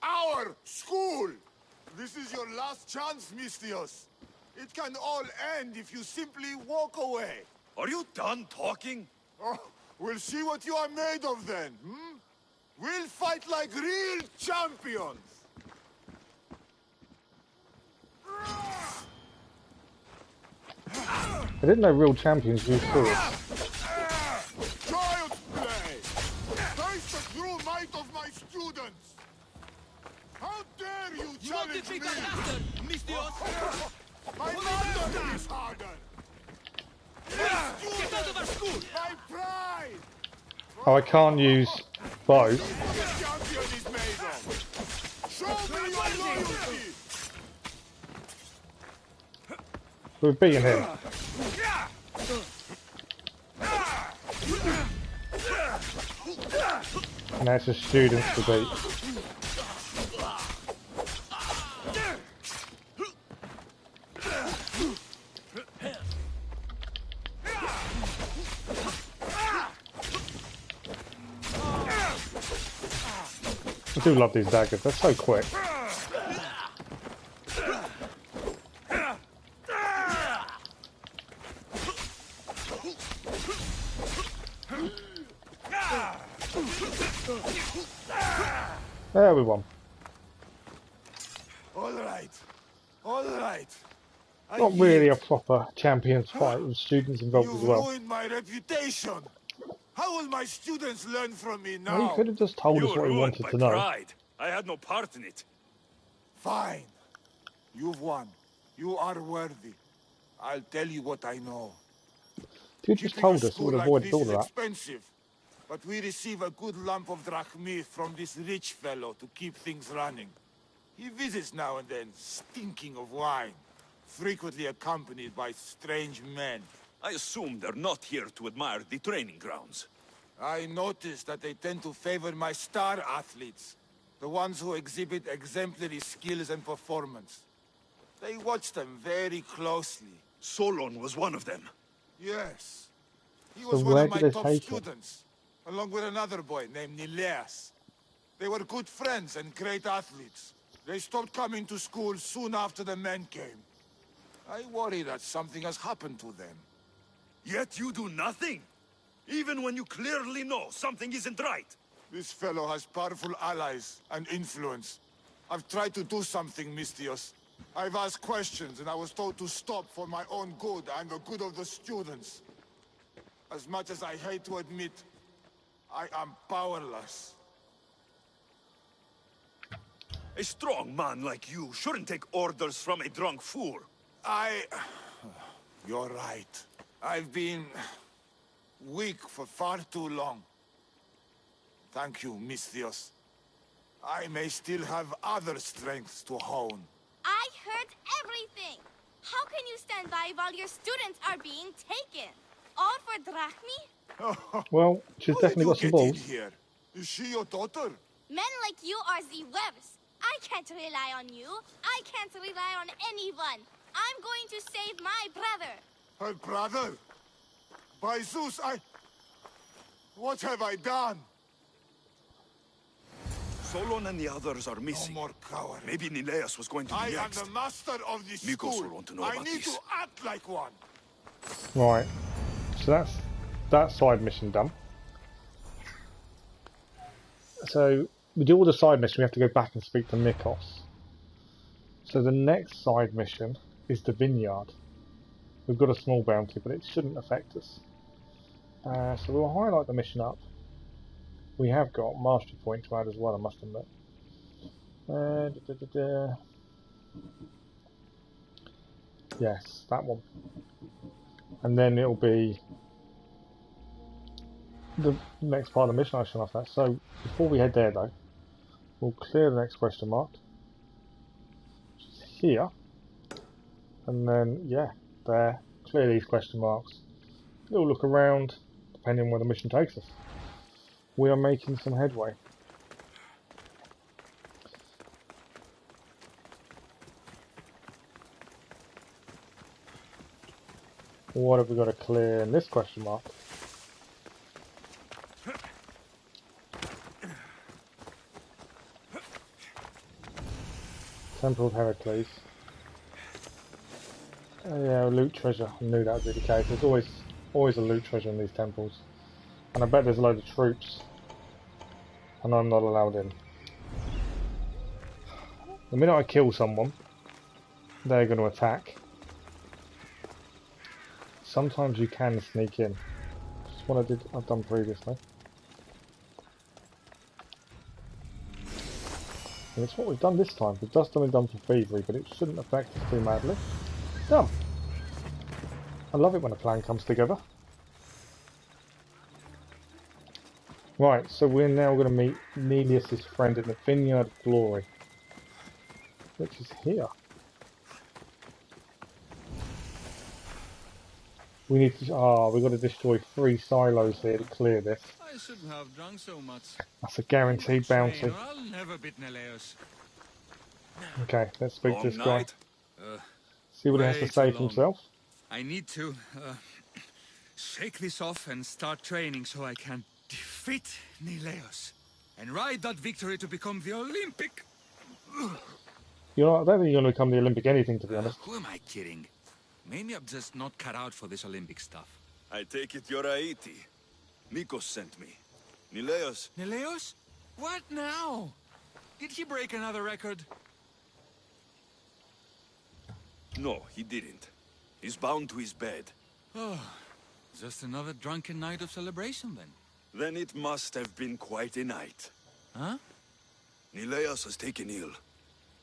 our school. This is your last chance, Misthios. It can all end if you simply walk away. Are you done talking? Oh, we'll see what you are made of then, hmm? We'll fight like real champions. I didn't know real champions use swords. Child's play! Face the true might of my students! How dare you You won't challenge defeat me? us after, Misthios! My mother is hardened! Get out of our school! My pride! Oh, I can't use bows. What a champion is made of! Show me your loyalty! We've beaten him. And now it's the students to beat. I do love these daggers, they're so quick. There we won. All right. All right. Not really a proper champions fight with students involved as You've well. ruined my reputation. How will my students learn from me now? Well, you could have just told us You were what you ruined wanted by to know. pride. I had no part in it. Fine. You've won. You are worthy. I'll tell you what I know. If you just Keeping told a us, we school would have like avoided this all is of that. expensive, but we receive a good lump of drachmi from this rich fellow to keep things running. He visits now and then, stinking of wine, frequently accompanied by strange men. I assume they're not here to admire the training grounds. I noticed that they tend to favor my star athletes, the ones who exhibit exemplary skills and performance. They watch them very closely. Solon was one of them. Yes. He So was one where of my did they top take him? students, along with another boy named Nileas. They were good friends and great athletes. They stopped coming to school soon after the men came. I worry that something has happened to them. Yet you do nothing? Even when you clearly know something isn't right? This fellow has powerful allies and influence. I've tried to do something, Mistios. I've asked questions and I was told to stop for my own good and the good of the students. As much as I hate to admit, I am powerless. A strong man like you shouldn't take orders from a drunk fool. You're right. I've been weak for far too long. Thank you, Mistios. I may still have other strengths to hone. I heard everything. How can you stand by while your students are being taken? All for drachmi? Well, she's How did definitely you got some get in balls. here? Is she your daughter? Men like you are the worst. I can't rely on you. I can't rely on anyone. I'm going to save my brother. Her brother? By Zeus, what have I done? Solon and the others are No missing. more coward. Maybe Nileas was going to be I am next. the master of this Nikos school. will want to know I about need this. to act like one. Right. So that's that side mission done. So we do all the side missions, we have to go back and speak to Nikos. So the next side mission is the vineyard. We've got a small bounty, but it shouldn't affect us. So we'll highlight the mission up. We have got mastery point to add as well, I must admit. Yes, that one. And then it'll be the next part of the mission I shall have that. So before we head there though, we'll clear the next question mark. Here. And then, yeah, there. Clear these question marks. Little look around, depending on where the mission takes us. We are making some headway. What have we got to clear in this question mark? Temple of Heracles. Yeah, loot treasure. I knew that would be the case. There's always a loot treasure in these temples. And I bet there's a load of troops. And I'm not allowed in. The minute I kill someone, they're going to attack. Sometimes you can sneak in. That's what I've done previously. And it's what we've done this time. We've just done for thievery, but it shouldn't affect us too madly. Done! I love it when a plan comes together. Right, so we're now going to meet Neleus' friend in the Vineyard of Glory. Which is here. We need to... we've got to destroy 3 silos here to clear this. I shouldn't have drunk so much. That's a guaranteed bounty. I'll never beat Neleus. Okay, let's speak to Long this guy. night? See what he has to way say too for long. himself. I need to shake this off and start training so I can defeat Neleus and ride that victory to become the Olympic. You know, I don't think you're going to become the Olympic anything, to be honest. Who am I kidding? Maybe I'm just not cut out for this Olympic stuff. I take it you're Aiti. Nikos sent me. Nileas, Neleus? What now? Did he break another record? no, he didn't. He's bound to his bed. Oh, just another drunken night of celebration then. Then it must have been quite a night. Huh? Nileas has taken ill.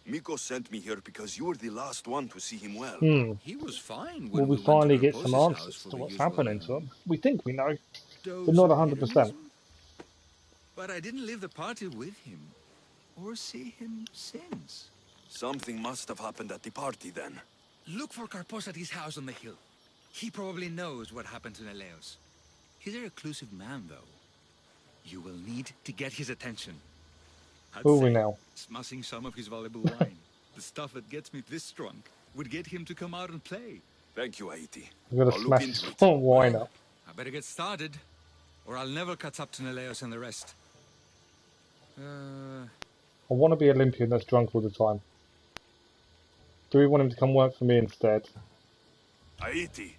Mikos sent me here because you were the last one to see him well. He was fine Will when we went finally to get her some boss's house answers for to the what's usual, happening to him? We think we know, dose but not of 100%. hedonism. But I didn't leave the party with him, or see him since. Something must have happened at the party then. Look for Karpos at his house on the hill. He probably knows what happened to Neleus. He's a reclusive man, though. You will need to get his attention. Who are we now? Smashing some of his valuable wine, the stuff that gets me this drunk, would get him to come out and play. Thank you, Aiti. We've got to I'll look smash into this it. wine up. A better get started, or I'll never catch up to Neleos and the rest. I want to be Olympian that's drunk all the time. Do we want him to come work for me instead? Aiti,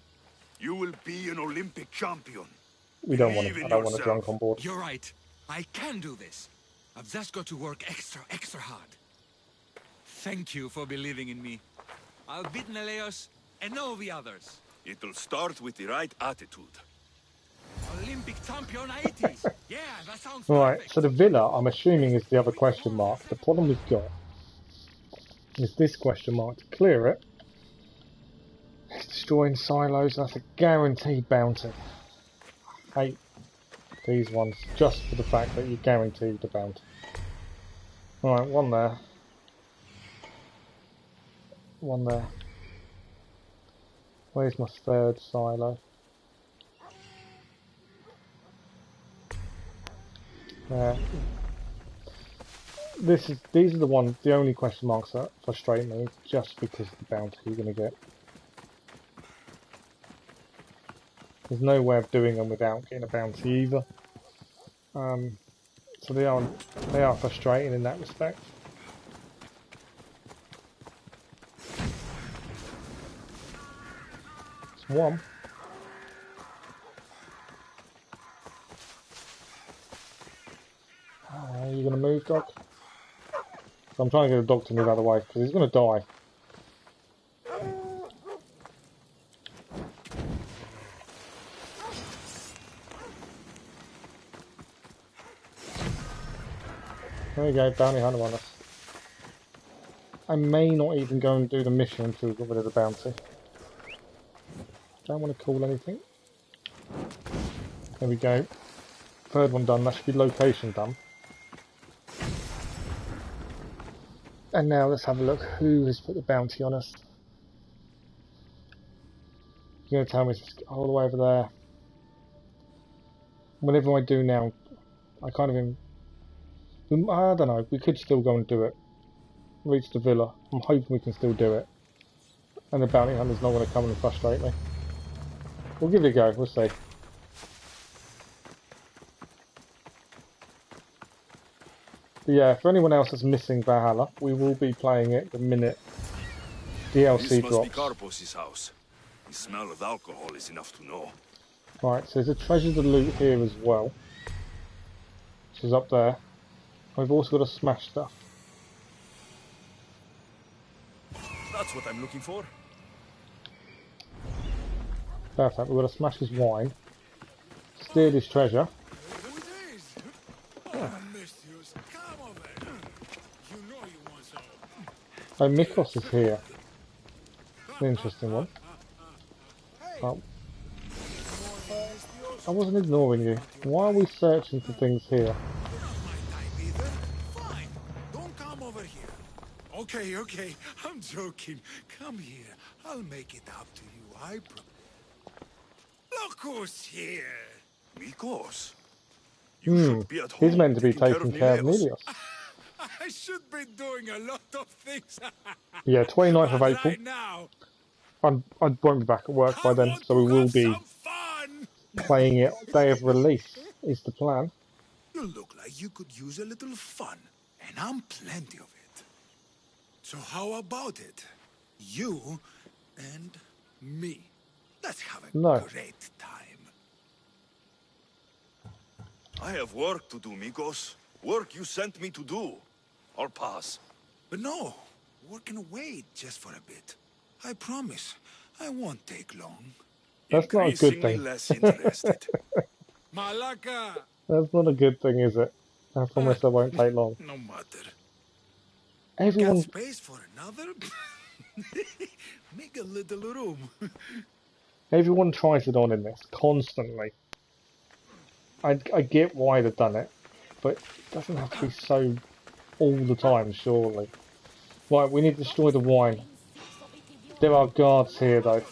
you will be an Olympic champion. We don't want Believe him. in I don't want a yourself. drunk on board. You're right. I can do this. I've just got to work extra hard. Thank you for believing in me. I'll beat Neleos and all the others. It'll start with the right attitude. Olympic champion 80s. Yeah, that sounds Right, perfect. so the villa, I'm assuming, is the other question mark. The problem we've got is this question mark. To clear it, it's destroying silos. That's a guaranteed bounty. I hate these ones, just for the fact that you're guaranteed the bounty. Right, one there. One there. Where's my third silo? These are the only question marks that frustrate me, just because of the bounty you're going to get. There's no way of doing them without getting a bounty either. So they are frustrating in that respect. It's one. Are you going to move, dog? So I'm trying to get the dog to move out of the way, because he's going to die. There we go, bounty hunter on us. I may not even go and do the mission until we get rid of the bounty. Don't want to call anything. There we go. Third one done, that should be location done. And now let's have a look who has put the bounty on us. You're going to tell me it's all the way over there. Whatever I do now, I kind of I don't know, we could still go and do it. Reach the villa. I'm hoping we can still do it. And the bounty hunter's not going to come and frustrate me. We'll give it a go, we'll see. But yeah, for anyone else that's missing Valhalla, we will be playing it the minute DLC This must be drops. Karpos' house. The smell of alcohol is enough to know. Right, so there's a treasure to loot here as well. Which is up there. We've also got to smash stuff. That's what I'm looking for. Perfect, we've got to smash his wine. Steal his treasure. Oh, Mikos is here. An interesting one. Oh. I wasn't ignoring you. Why are we searching for things here? Fine. Don't come over here. Okay. I'm joking. Come here. I'll make it up to you. I promise. Look who's here. Mikos. You should be at home. He's meant to be taking care of Neleos. I should be doing a lot of things. Yeah, 29th of But April. right now, I won't be back at work by then, so we will be fun. playing it day of release, is the plan. You look like you could use a little fun, and I'm plenty of it. So how about it? You and me. Let's have a great time. I have work to do, Mikos. Work you sent me to do. I'll pass. But no, work can wait just for a bit. I promise, I won't take long. That's not a good thing. Less interested. Malaka! That's not a good thing, is it? I promise I won't take long. No matter. Everyone, Got space for another? Make a little room. everyone tries it on in this, constantly. I get why they've done it, but it doesn't have to be so all the time, surely. Right, we need to destroy the wine. There are guards here, though.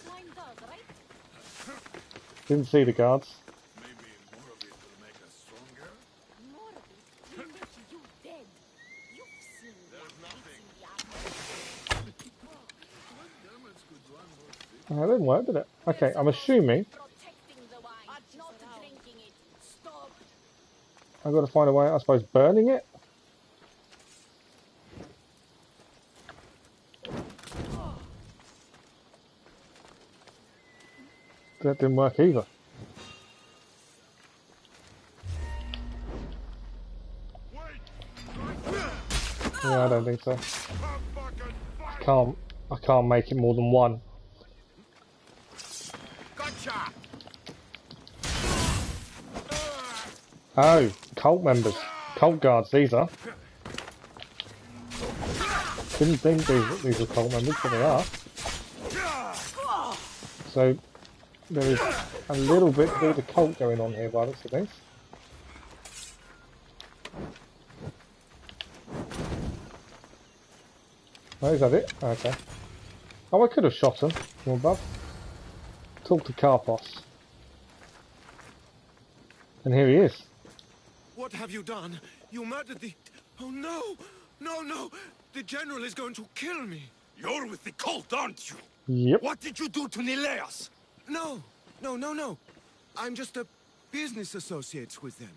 Didn't see the guards. Maybe more of it will make us stronger. That didn't work, did it? Okay, I'm assuming Not drinking it. Stop. I've got to find a way, I suppose, burning it? That didn't work either. Yeah, I don't think so. I can't make it more than one. Gotcha. Oh, cult members. Cult guards, these are. Didn't think these were cult members, but they are. So, there is a little bit to do with the cult going on here by the looks of things. Oh, is that it? Okay. Oh, I could have shot him from above. Talk to Karpos. And here he is. What have you done? You murdered the... Oh no! No, no! The general is going to kill me! You're with the cult, aren't you? Yep. What did you do to Nileas? No! No, no, no! I'm just a business associate with them.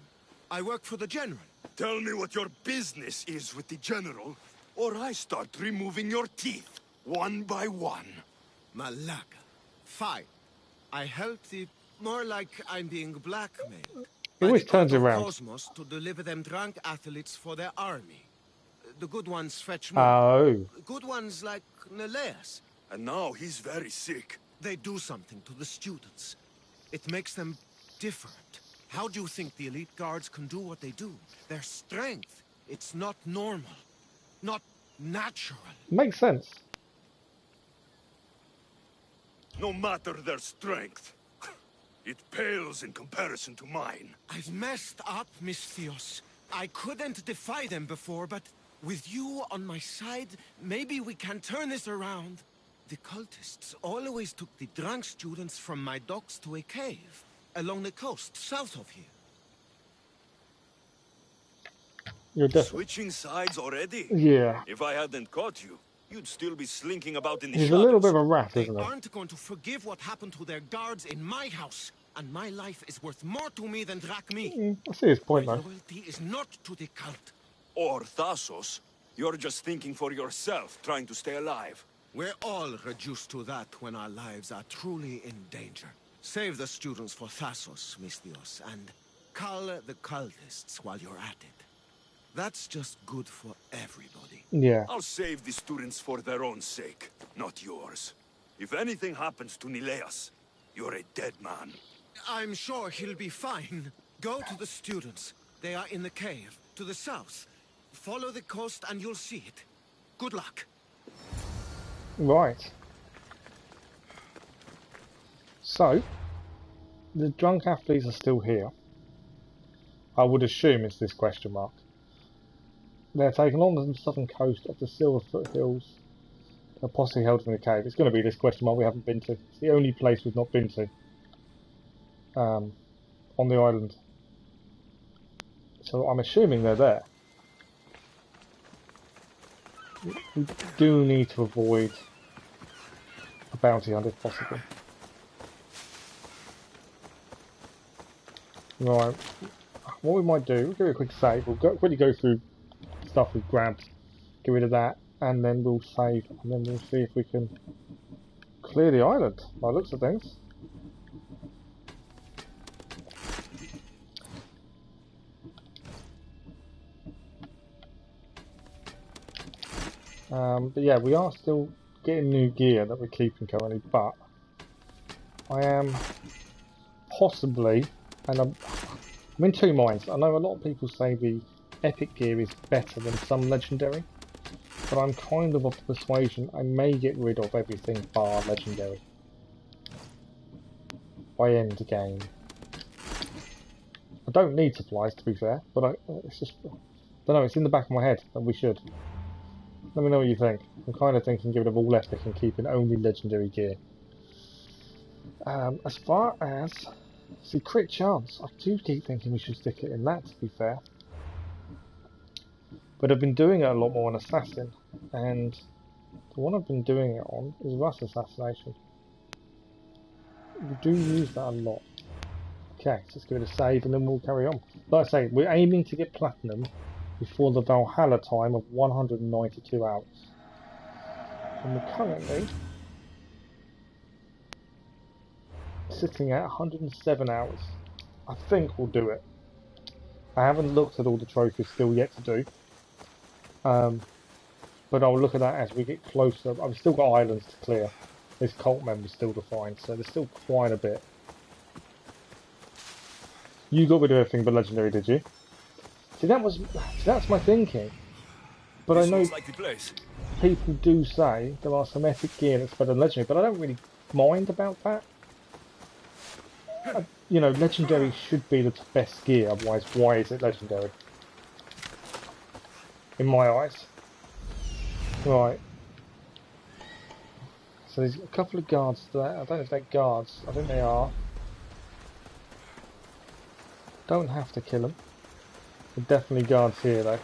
I work for the general. Tell me what your business is with the general, or I start removing your teeth, one by one. Malaka. Fine. I help the... More like I'm being blackmailed. He always turns By the cult around. of Cosmos to deliver them drunk athletes for their army. The good ones fetch more. Oh. Good ones like Nileas. And now he's very sick. They do something to the students. It makes them different. How do you think the elite guards can do what they do? Their strength. It's not normal. Not natural. Makes sense. No matter their strength, it pales in comparison to mine. I've messed up, Misthios. I couldn't defy them before, but with you on my side, maybe we can turn this around. The cultists always took the drunk students from my docks to a cave along the coast south of here. You're definitely... Switching sides already? Yeah. If I hadn't caught you, you'd still be slinking about in the He's a shadows. little bit of a rat, They isn't he? aren't going to forgive what happened to their guards in my house, and my life is worth more to me than Drachmi. I see his point, My though. loyalty is not to the cult. Or Thasos. You're just thinking for yourself, trying to stay alive. We're all reduced to that when our lives are truly in danger. Save the students for Thasos, Misthios, and cull the cultists while you're at it. That's just good for everybody. Yeah. I'll save the students for their own sake, not yours. If anything happens to Nileas, you're a dead man. I'm sure he'll be fine. Go to the students. They are in the cave, to the south. Follow the coast and you'll see it. Good luck. Right. So, the drunk athletes are still here. I would assume it's this question mark. They're taken on the southern coast of the Silverfoot Hills. They're possibly held from the cave. It's going to be this question mark we haven't been to. It's the only place we've not been to. On the island. So I'm assuming they're there. We do need to avoid a bounty hunt if possible. Right. What we might do, we'll give it a quick save. We'll quickly go through stuff we've grabbed, get rid of that, and then we'll save, and then we'll see if we can clear the island by the looks of things. But yeah, we are still getting new gear that we're keeping currently, but I am possibly, and I'm in two minds. I know a lot of people say the epic gear is better than some legendary, but I'm kind of the persuasion I may get rid of everything bar legendary by end game. I don't need supplies, to be fair, but it's just, I don't know, it's in the back of my head that we should. Let me know what you think. I'm kind of thinking get rid of all epic and keeping only legendary gear. As far as the crit chance, I do keep thinking we should stick it in that, to be fair. But I've been doing it a lot more on Assassin, and the one I've been doing it on is Rust Assassination. We do use that a lot. Okay, so let's give it a save and then we'll carry on. Like I say, we're aiming to get platinum before the Valhalla time of 192 hours. And we're currently sitting at 107 hours. I think we'll do it. I haven't looked at all the trophies still yet to do. But I'll look at that as we get closer. I've still got islands to clear. There's cult members still to find, so there's still quite a bit. You got rid of everything but legendary, did you? See, that's my thinking. But I know like the place. people do say there are some epic gear that's better than legendary, but I don't really mind about that. You know, legendary should be the best gear, otherwise why is it legendary? In my eyes. Right. So there's a couple of guards there. I don't know if they're guards. I think they are. Don't have to kill them. They're definitely guards here though.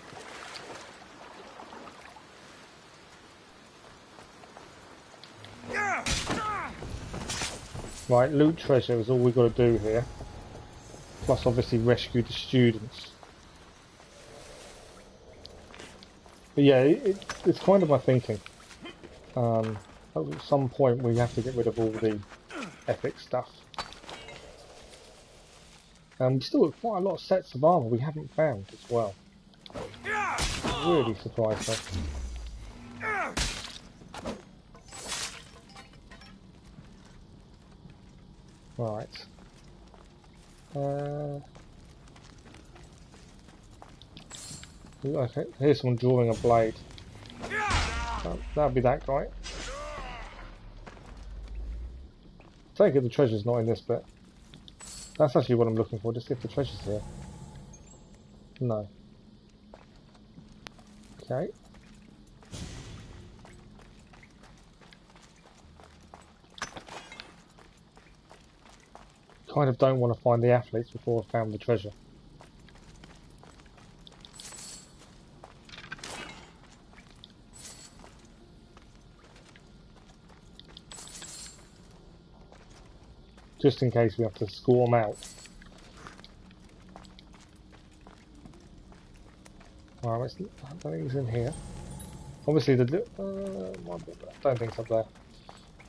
Right, loot treasure is all we've got to do here. Plus obviously rescue the students. But yeah, it's kind of my thinking. At some point we have to get rid of all the epic stuff. We still have quite a lot of sets of armour we haven't found as well. Really surprised me. Right. Okay, here's someone drawing a blade. That'll be that guy. Take it the treasure's not in this bit. That's actually what I'm looking for, just see if the treasure's here. No. Okay. Kind of don't want to find the athletes before I've found the treasure. Just in case we have to score them out. Well, I don't think it's in here. Obviously, I don't think it's up there.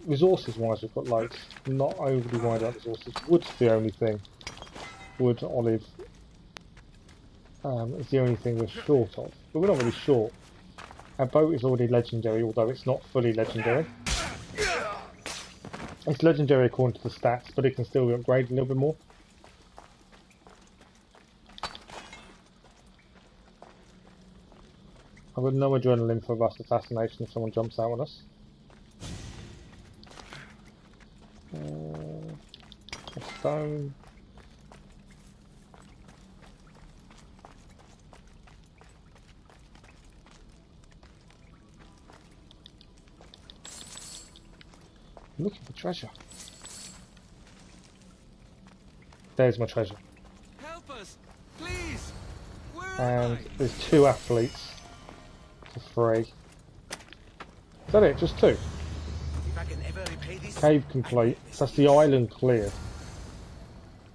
Resources wise, we've got loads. Not overly worried about resources. Wood's the only thing. Wood, olive. Is the only thing we're short of. But we're not really short. Our boat is already legendary, although it's not fully legendary. It's legendary according to the stats, but it can still be upgraded a little bit more. I've got no adrenaline for rust assassination if someone jumps out on us. A stone. I'm looking for treasure. There's my treasure. Help us, please. And there's 2 athletes for 3. Is that it? Just 2? If I can ever repay this, Cave complete. So that's the island cleared.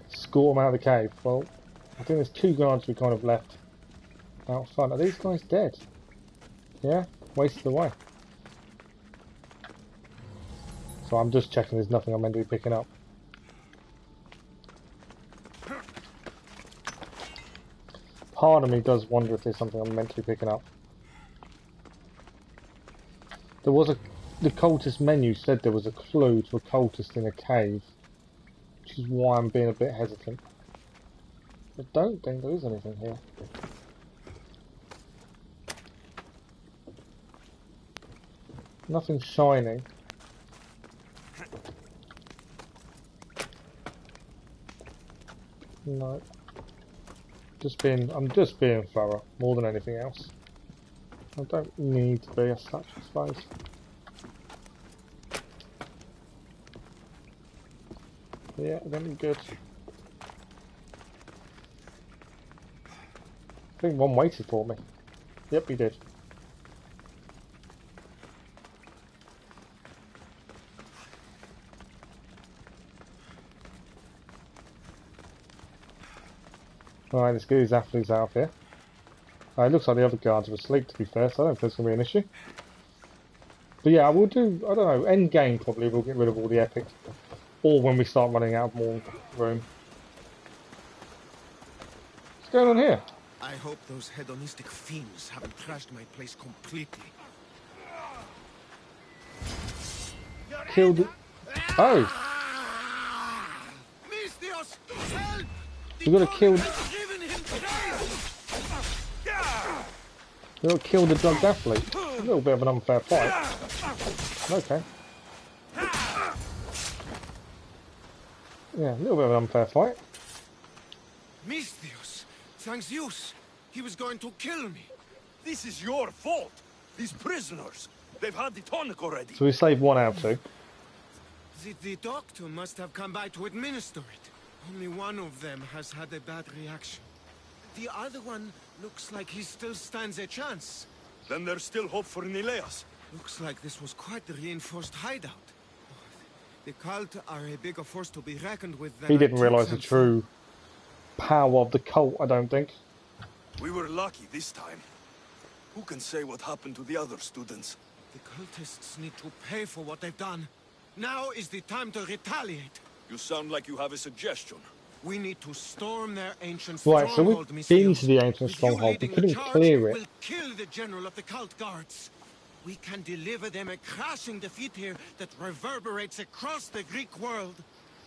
Score them out of the cave. Well, I think there's 2 guards we kind of left out front. Are these guys dead? Yeah? Wasted away. So I'm just checking there's nothing I'm meant to be picking up. Part of me does wonder if there's something I'm meant to be picking up. There was the cultist menu said there was a clue to a cultist in a cave, which is why I'm being a bit hesitant. I don't think there is anything here. Nothing shining. No. I'm just being thorough, more than anything else. I don't need to be as such, I suppose. Yeah, then we're good. I think one waited for me. Yep, he did. Alright, let's get these athletes out of here. It looks like the other guards are asleep, to be fair, so I don't think it's going to be an issue. But yeah, we'll do, I don't know, end game probably we'll get rid of all the epics. Or when we start running out of more room. What's going on here? I hope those hedonistic fiends haven't trashed my place completely. Killed... Oh! Misthios, help! We gotta kill... We gotta kill the drugged athlete. A little bit of an unfair fight. Okay. Yeah, a little bit of an unfair fight. Misthios, thanks Zeus. He was going to kill me. This is your fault. These prisoners, they've had the tonic already. So we saved 1 out of 2. The doctor must have come by to administer it. Only one of them has had a bad reaction. The other one looks like he still stands a chance. Then there's still hope for Nileas. Looks like this was quite a reinforced hideout. The cult are a bigger force to be reckoned with than He didn't realise the true power of the cult, I don't think. We were lucky this time. Who can say what happened to the other students? The cultists need to pay for what they've done. Now is the time to retaliate. You sound like you have a suggestion. We need to storm their ancient Right, so stronghold, we've been to the ancient With you stronghold. We leading the couldn't charge, clear it. We'll kill the general of the cult guards. We can deliver them a crashing defeat here that reverberates across the Greek world.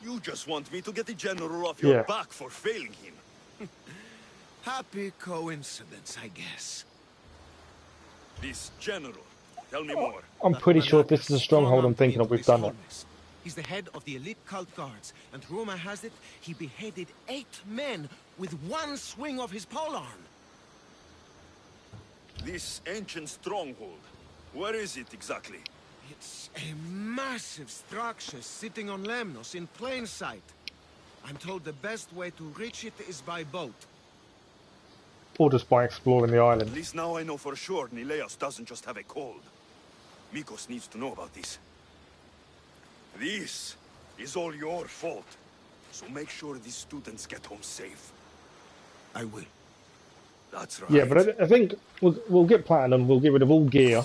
You just want me to get the general off your Yeah. back for failing him. Happy coincidence, I guess. This general, tell me more. I'm pretty sure if this is a stronghold I'm thinking of, we've done it. He's the head of the elite cult guards, and rumor has it he beheaded 8 men with one swing of his polearm. This ancient stronghold, where is it exactly? It's a massive structure sitting on Lemnos in plain sight. I'm told the best way to reach it is by boat. Or just by exploring the At island. least now I know for sure Nileas doesn't just have a cold. Mikos needs to know about this. This is all your fault. So make sure these students get home safe. I will. That's right. Yeah, but I think we'll get platinum, we'll get rid of all gear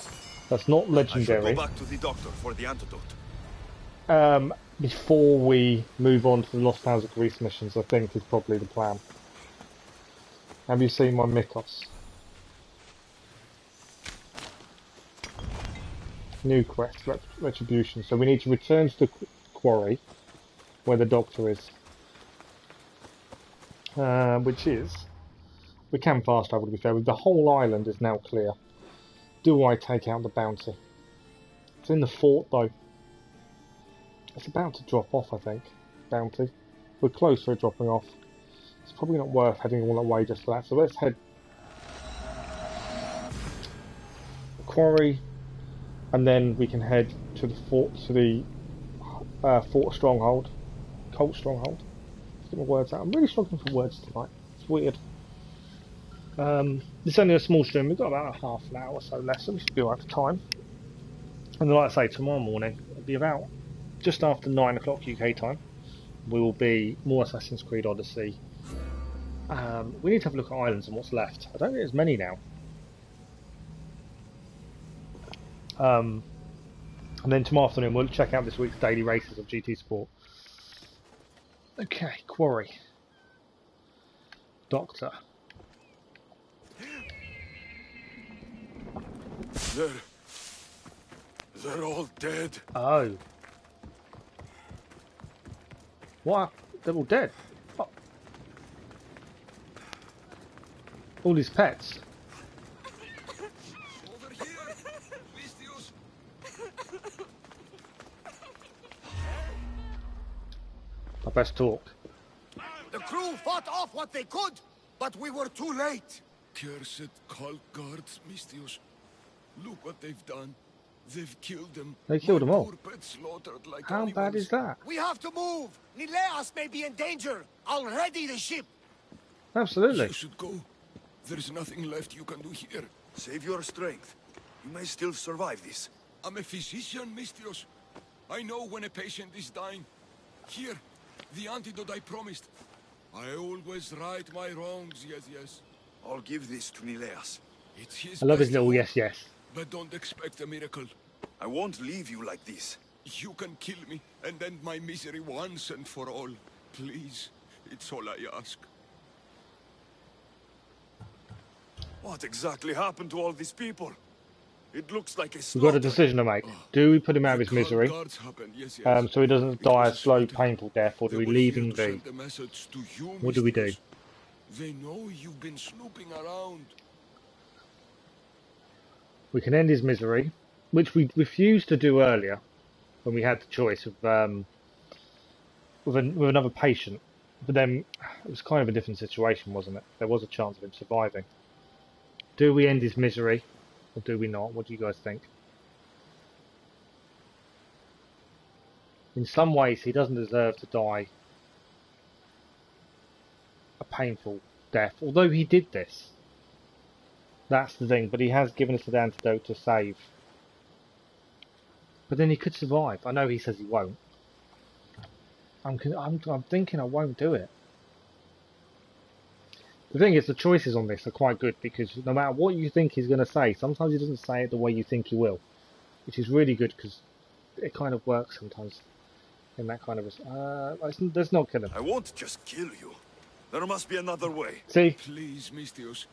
that's not I should legendary. go back to the doctor for the antidote. Before we move on to the Lost Towns of Greece missions, I think is probably the plan. Have you seen my Mikos? New quest, Retribution. So we need to return to the quarry where the doctor is. Which is... We can fast travel, to be fair. The whole island is now clear. Do I take out the bounty? It's in the fort, though. It's about to drop off, I think. Bounty. We're close to it dropping off. It's probably not worth heading all that way just for that. So let's head... Quarry. And then we can head to the fort, to the fort stronghold. Cult stronghold. Let's get my words out. I'm really struggling for words tonight. It's weird. It's only a small stream. We've got about a half an hour or so left, so we should be alright for time. And like I say, tomorrow morning, it'll be about just after 9 o'clock UK time. We will be more Assassin's Creed Odyssey. We need to have a look at islands and what's left. I don't think there's many now. And then tomorrow afternoon we'll check out this week's daily races of GT Sport. Okay, quarry. Doctor. They're all dead. Oh. What? They're all dead? Oh. All these pets? Over here! Misthios! I best talk. The crew fought off what they could, but we were too late. Cursed cult guards, Misthios. Look what they've done. They've killed them. They killed them all. Poor pets slaughtered like How bad animals. is that? We have to move. Nileas may be in danger. I'll ready the ship. Absolutely. You should go. There's nothing left you can do here. Save your strength. You may still survive this. I'm a physician, Misthios. I know when a patient is dying. Here, the antidote I promised. I always right my wrongs, yes. I'll give this to Nileas. It's his I love his best little hope, yes, yes. but don't expect a miracle. I won't leave you like this. You can kill me and end my misery once and for all. Please, it's all I ask. What exactly happened to all these people? It looks like a We've slaughter. got a decision to make. Do we put him out of his The misery, guards happened, yes. so he doesn't It die a was slow, slaughter. painful death, or do They we were leave here him to be? send a message to you, What do we do? Mistress. They know you've been snooping around. We can end his misery, which we refused to do earlier when we had the choice of with another patient. But then it was kind of a different situation, wasn't it? There was a chance of him surviving. Do we end his misery, or do we not? What do you guys think? In some ways, he doesn't deserve to die a painful death, although he did this. That's the thing, but he has given us an antidote to save. But then he could survive. I know he says he won't. I'm thinking I won't do it. The thing is, the choices on this are quite good, because no matter what you think he's going to say, sometimes he doesn't say it the way you think he will, which is really good, because it kind of works sometimes in that kind of... let's not kill him. I won't just kill you. There must be another way. See? Please, Mistios.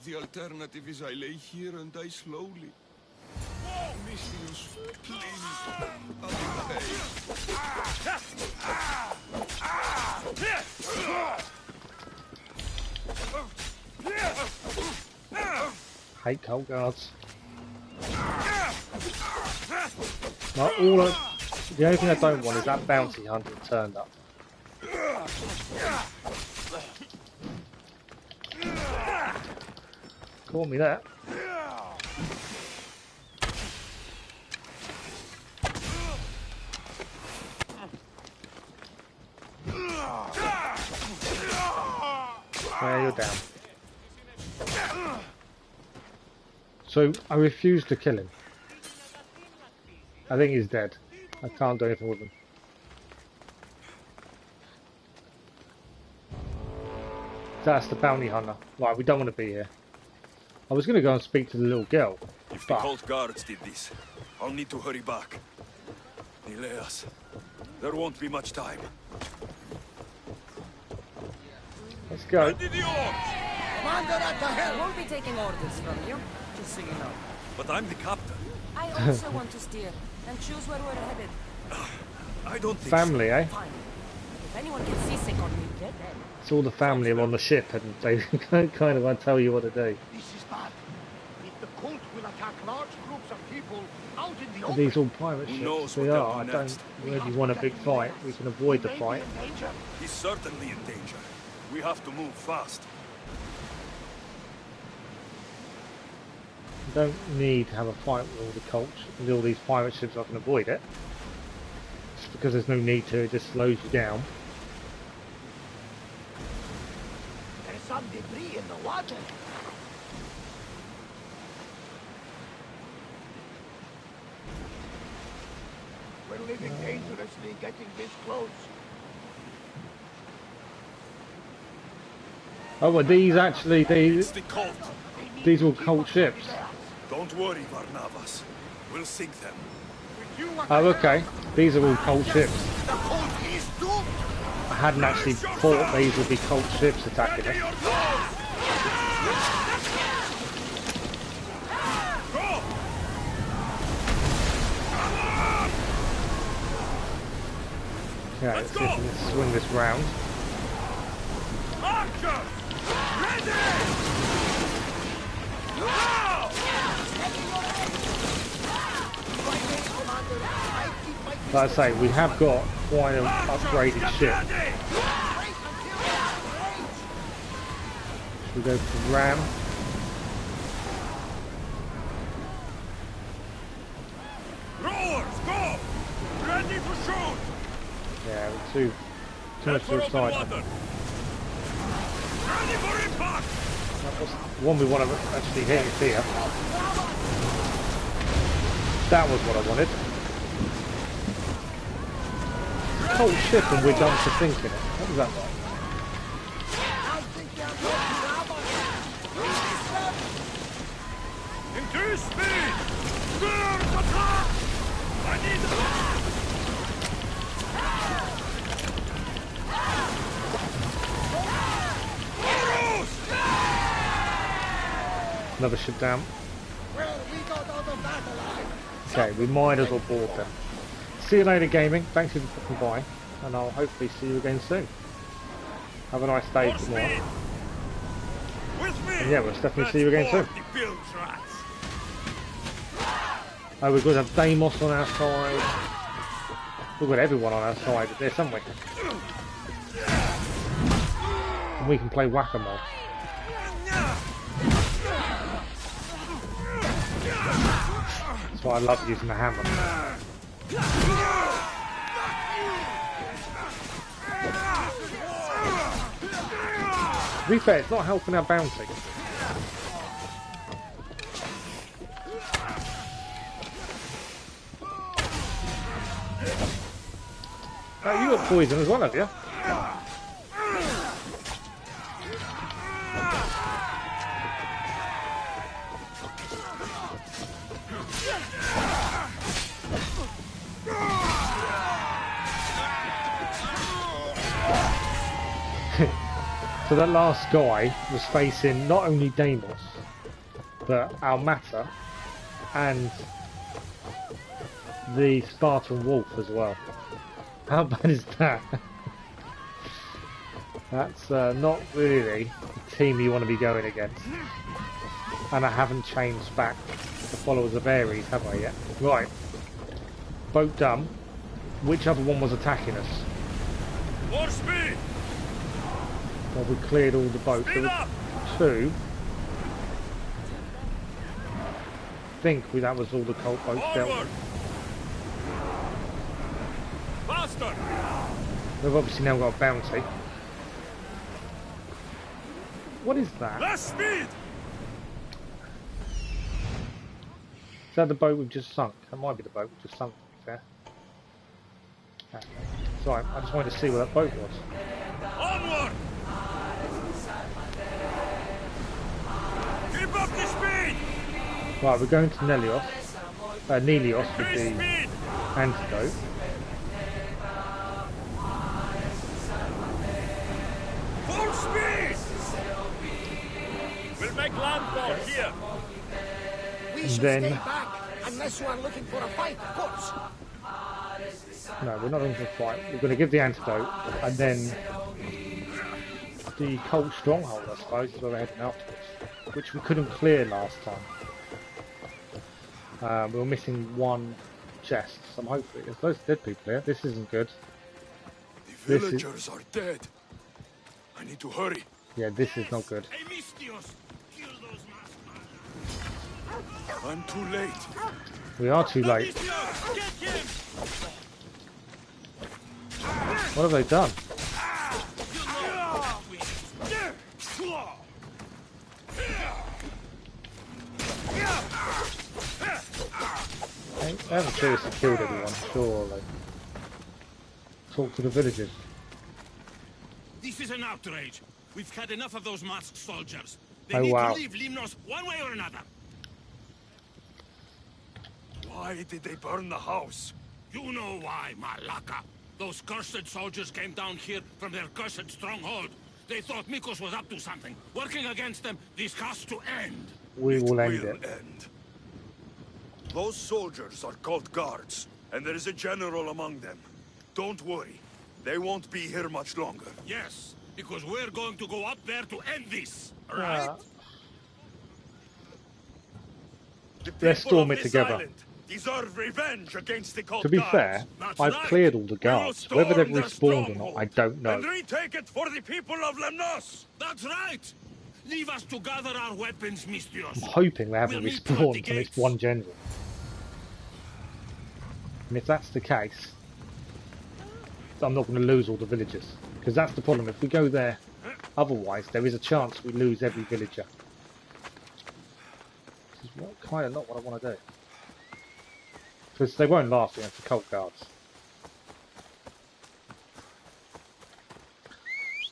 The alternative is I lay here and die slowly. Mistios, please. Hate cult guards. The only thing I don't want is that bounty hunter turned up. Caught me there. Yeah, you're down. So I refuse to kill him. I think he's dead. I can't do anything with him. That's the bounty hunter. Right, we don't want to be here. I was going to go and speak to the little girl. If the cult guards did this, I'll need to hurry back. Nileas, there won't be much time. Let's go. Commander at the helm! Won't be taking orders from you, just so you know. But I'm the captain. I also want to steer and choose where we're headed. I don't think Family, so. eh? Fine. If anyone gets seasick on me, get them. It's all the family are on the ship, and they kind of want to tell you what to do. This is bad. If the cult will attack large groups of people out in the Are open, these all pirate Who ships? knows They what they'll are. I do don't next. really want a big fight. We can avoid the we may fight. be in danger. He's certainly in danger. We have to move fast. I don't need to have a fight with all the cults, with all these pirate ships. I can avoid it. Just because there's no need to, it just slows you down. There's some debris in the water. We're living dangerously, getting this close. Oh, well, these actually, It's the cult. these were cult ships. Don't worry, Barnabus. We'll sink them. Oh, okay. These are all cult ships. The cult is doomed. I hadn't actually thought these would be cult ships attacking it. Okay, let's see if we can swing this round. Archer! Ready! Like I say, we have got quite an upgraded ship. Should we go for ram? Rowers, go! Ready to shoot! Yeah, we're too much to the side. Ready for impact! That was the one we want to actually hit is here. That was what I wanted. Cold ship and we're done for sinking it. What was that like? Miss me! I need Another ship down. Well, we got out of that alive. Okay, we might as well board them. See you later, gaming. Thanks for stopping by, and I'll hopefully see you again soon. Have a nice day tomorrow. And yeah, we'll definitely see you again soon. Oh, we've got to have Deimos on our side. We've got everyone on our side with this, haven't we? And we can play whack-a-mole. That's why I love using the hammer. To be fair, it's not helping our bounty. Oh, you got poison as well, have you? So that last guy was facing not only Deimos, but Almata and the Spartan Wolf as well. How bad is that? That's not really the team you want to be going against. And I haven't changed back the followers of Ares, have I yet? Right. Boat done. Which other one was attacking us? More speed! Well, we cleared all the boats. There were two. I think that was all the cult boats dealt with. Faster! We've obviously now got a bounty. What is that? Less speed! Is that the boat we've just sunk? That might be the boat we've just sunk, to be fair. Okay. Sorry, I just wanted to see where that boat was. Onward! Keep up the speed! Right, we're going to Nelios with the antidote. Full speed! We'll make landfall here. We should Then- stay back, unless you are looking for a fight, of course. No, we're not going to fight. We're going to give the antidote, and then the cult stronghold, I suppose, is where we're heading afterwards, which we couldn't clear last time. We were missing one chest, so I'm hoping there's loads of dead people here. This isn't good. The villagers are dead. I need to hurry. Yeah, this is not good. I'm too late. We are too late. What have they done? They haven't seriously killed everyone, surely. Talk to the villagers. This is an outrage. We've had enough of those masked soldiers. They Oh, need wow. to leave Lemnos one way or another. Why did they burn the house? You know why, Malaka. Those cursed soldiers came down here from their cursed stronghold. They thought Mikos was up to something. Working against them, this has to end. We will end it. End. Those soldiers are called guards, and there is a general among them. Don't worry. They won't be here much longer. Yes, because we're going to go up there to end this, right? The Let's people storm of it this together. island deserve revenge against the cult To be guards. fair, That's I've right. cleared all the We will guards. Whether they've storm their respawned or not, I don't know. And retake it for the people of Lemnos. That's right. Leave us to gather our weapons, Mistios. I'm hoping they haven't We'll meet you at the respawned and it's gates. one general. And if that's the case, I'm not going to lose all the villagers. Because that's the problem. If we go there, otherwise, there is a chance we lose every villager. Which is kind of not what I want to do. Because they won't last against the cult guards.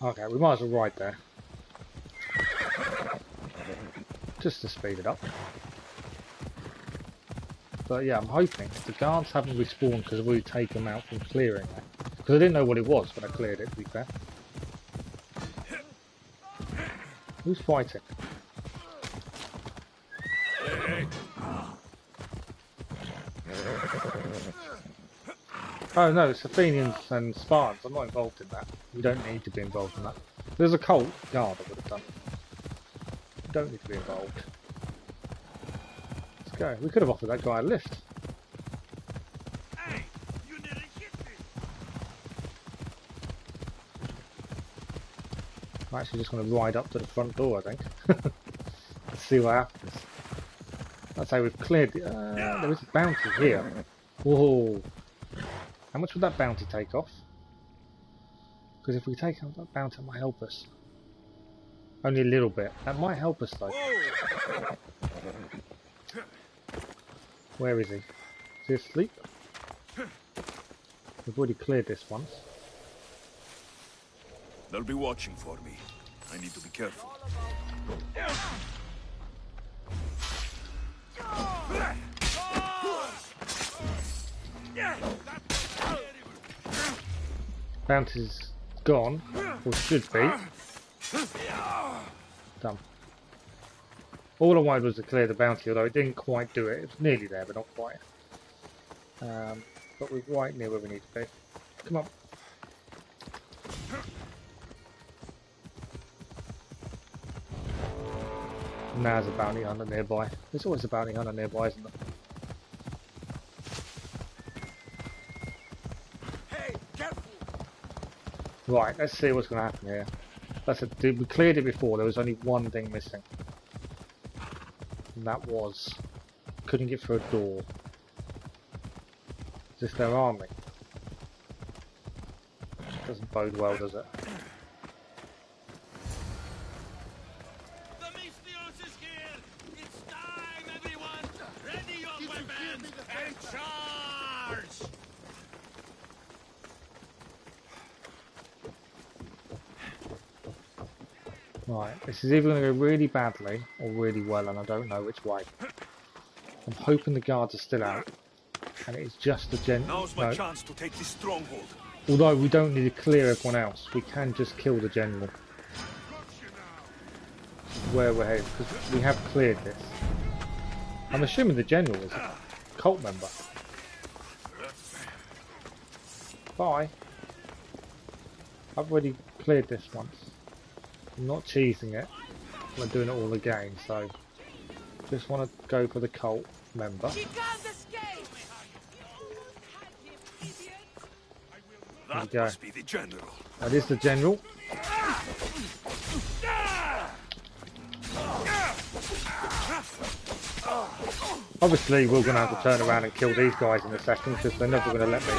Okay, we might as well ride there. Just to speed it up. But yeah, I'm hoping the guards haven't respawned because we take them out from clearing it. Because I didn't know what it was when I cleared it, to be fair. Who's fighting? Oh no, it's Athenians and Spartans. I'm not involved in that. You don't need to be involved in that. If there's a cult guard, I would have done it. You don't need to be involved. Let's go. We could have offered that guy a lift. Hey, you nearly hit me. I'm actually just going to ride up to the front door, I think. Let's see what happens. I'd say we've cleared the... there is a bounty here. Whoa. How much would that bounty take off? Because if we take out that bounty, it might help us. Only a little bit. That might help us though. Where is he? Is he asleep? We've already cleared this once. They'll be watching for me. I need to be careful. Bounty's gone, or should be. Done. All I wanted was to clear the bounty, although it didn't quite do it. It was nearly there, but not quite. But we're right near where we need to be. Come on. Now there's a bounty hunter nearby. There's always a bounty hunter nearby, isn't there? Hey, careful! Right, let's see what's going to happen here. We cleared it before. There was only one thing missing. And that was... couldn't get through a door. Is this their army? Doesn't bode well, does it? The Misthios is here! It's time, everyone! Ready your weapons and charge! Right, this is either going to go really badly or really well, and I don't know which way. I'm hoping the guards are still out, and it's just the Now's my chance to take this stronghold. Although we don't need to clear everyone else, we can just kill the general. Where we're headed, because we have cleared this. I'm assuming the general is a cult member. Bye. I've already cleared this once. I'm not cheesing it. I'm doing it all again, so just want to go for the cult member. That must be the general. That is the general. Obviously, we're going to have to turn around and kill these guys in a second because they're never going to let me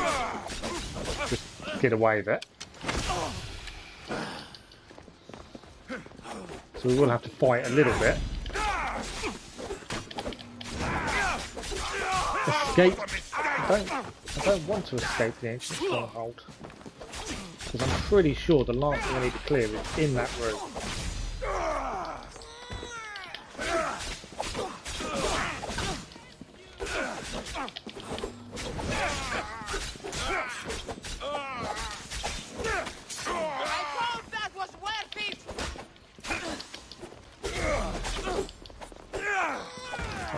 just get away with it. So we will have to fight a little bit. Escape. I don't want to escape the ancient stronghold. Because I'm pretty sure the last thing I need to clear is in that room.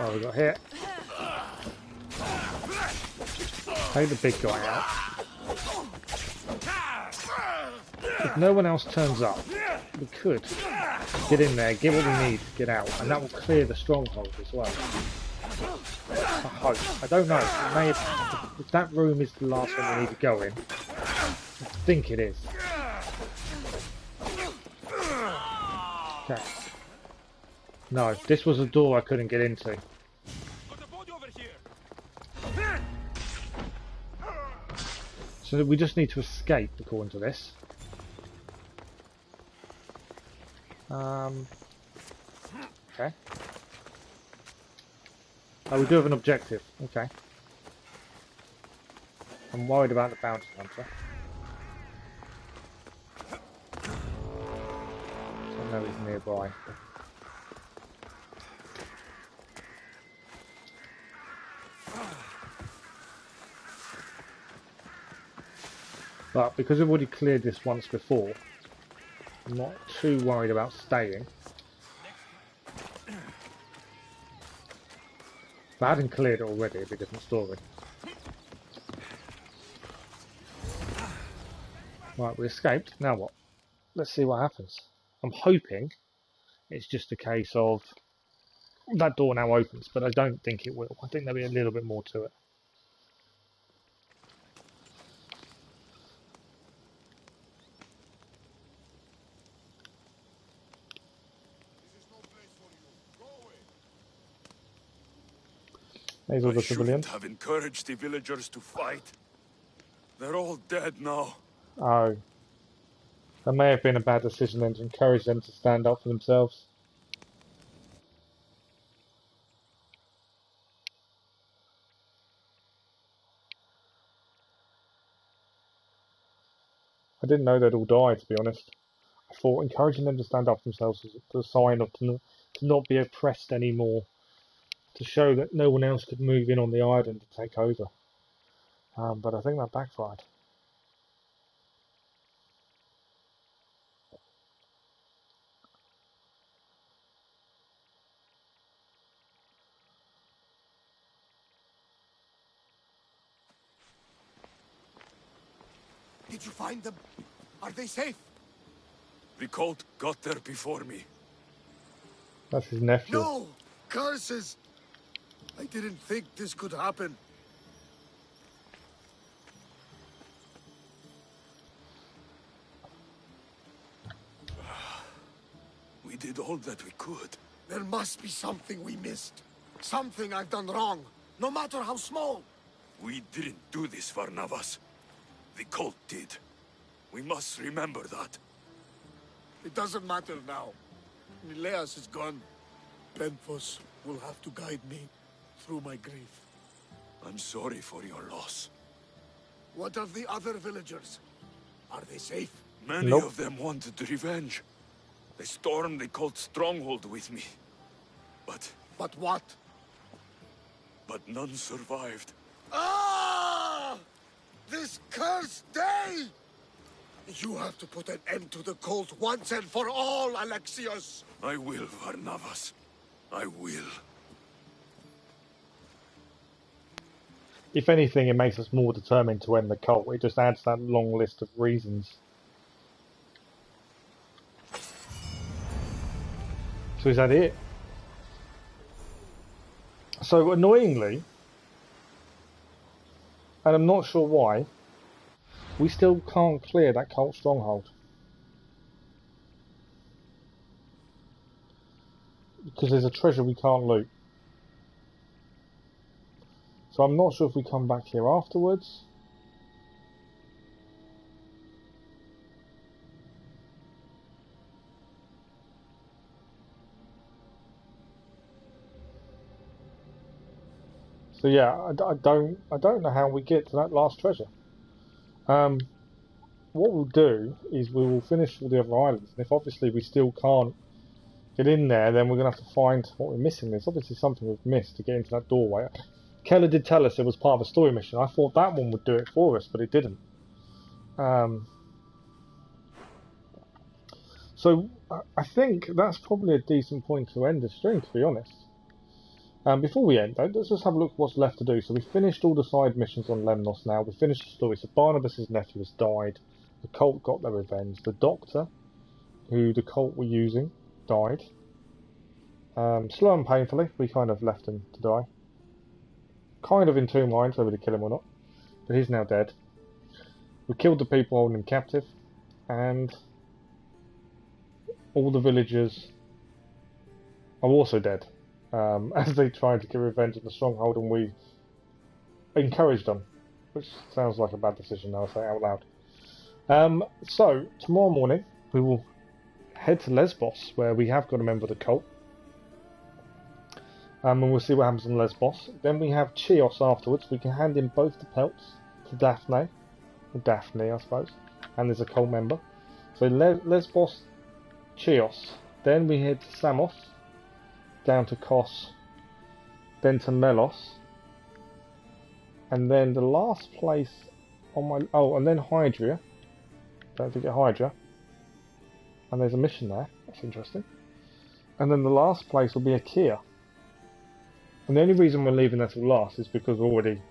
Oh, we got hit. Take the big guy out. If no one else turns up, we could get in there, get what we need to get out, and that will clear the stronghold as well. I hope. I don't know. It may have, if that room is the last one we need to go in, I think it is. Okay. No, this was a door I couldn't get into. So we just need to escape, according to this. Okay. Oh, we do have an objective. Okay. I'm worried about the bounty hunter. So I know he's nearby. But because we've already cleared this once before, I'm not too worried about staying. If I hadn't cleared it already, it'd be a different story. Right, we escaped. Now what? Let's see what happens. I'm hoping it's just a case of that door now opens, but I don't think it will. I think there'll be a little bit more to it. There's all the civilians. Shouldn't have encouraged the villagers to fight. They're all dead now. Oh. That may have been a bad decision then to encourage them to stand up for themselves. I didn't know they'd all die, to be honest. I thought encouraging them to stand up for themselves was a sign of to not be oppressed anymore. To show that no one else could move in on the island to take over. But I think that backfired. Did you find them? Are they safe? The cult got there before me. That's his nephew. No! Curses! I didn't think this could happen. We did all that we could. There must be something we missed. Something I've done wrong, no matter how small. We didn't do this, Barnabus. The cult did. We must remember that. It doesn't matter now. Nileas is gone. Benthos will have to guide me through my grief. I'm sorry for your loss. What of the other villagers? Are they safe? Many of them wanted revenge. They stormed the cult stronghold with me. But what? But none survived. Ah! This cursed day! You have to put an end to the cult once and for all, Alexios! I will, Barnabas. I will. If anything, it makes us more determined to end the cult. It just adds that long list of reasons. So is that it? So annoyingly, and I'm not sure why, we still can't clear that cult stronghold. Because there's a treasure we can't loot. So I'm not sure if we come back here afterwards. So yeah, I don't know how we get to that last treasure. What we'll do is we will finish all the other islands, and if obviously we still can't get in there, then we're going to have to find what we're missing. There's obviously something we've missed to get into that doorway. Keller did tell us it was part of a story mission. I thought that one would do it for us, but it didn't. So I think that's probably a decent point to end the stream, to be honest. Before we end, though, let's just have a look at what's left to do. So we finished all the side missions on Lemnos now. We finished the story. So Barnabas' nephew has died. The cult got their revenge. The doctor, who the cult were using, died. Slow and painfully, we kind of left him to die. Kind of in two minds whether to kill him or not. But he's now dead. We killed the people holding him captive. And all the villagers are also dead. As they tried to get revenge at the stronghold, and we encouraged them, which sounds like a bad decision now I say it out loud. So tomorrow morning we will head to Lesbos, where we have got a member of the cult, and we'll see what happens on Lesbos. Then we have Chios afterwards. We can hand in both the pelts to Daphne, I suppose, and there's a cult member. So Lesbos, Chios. Then we head to Samos, down to Kos, then to Melos, and then the last place on my... Oh, and then Hydra. Don't forget Hydra. And there's a mission there. That's interesting. And then the last place will be Akia. And the only reason we're leaving that till last is because we're already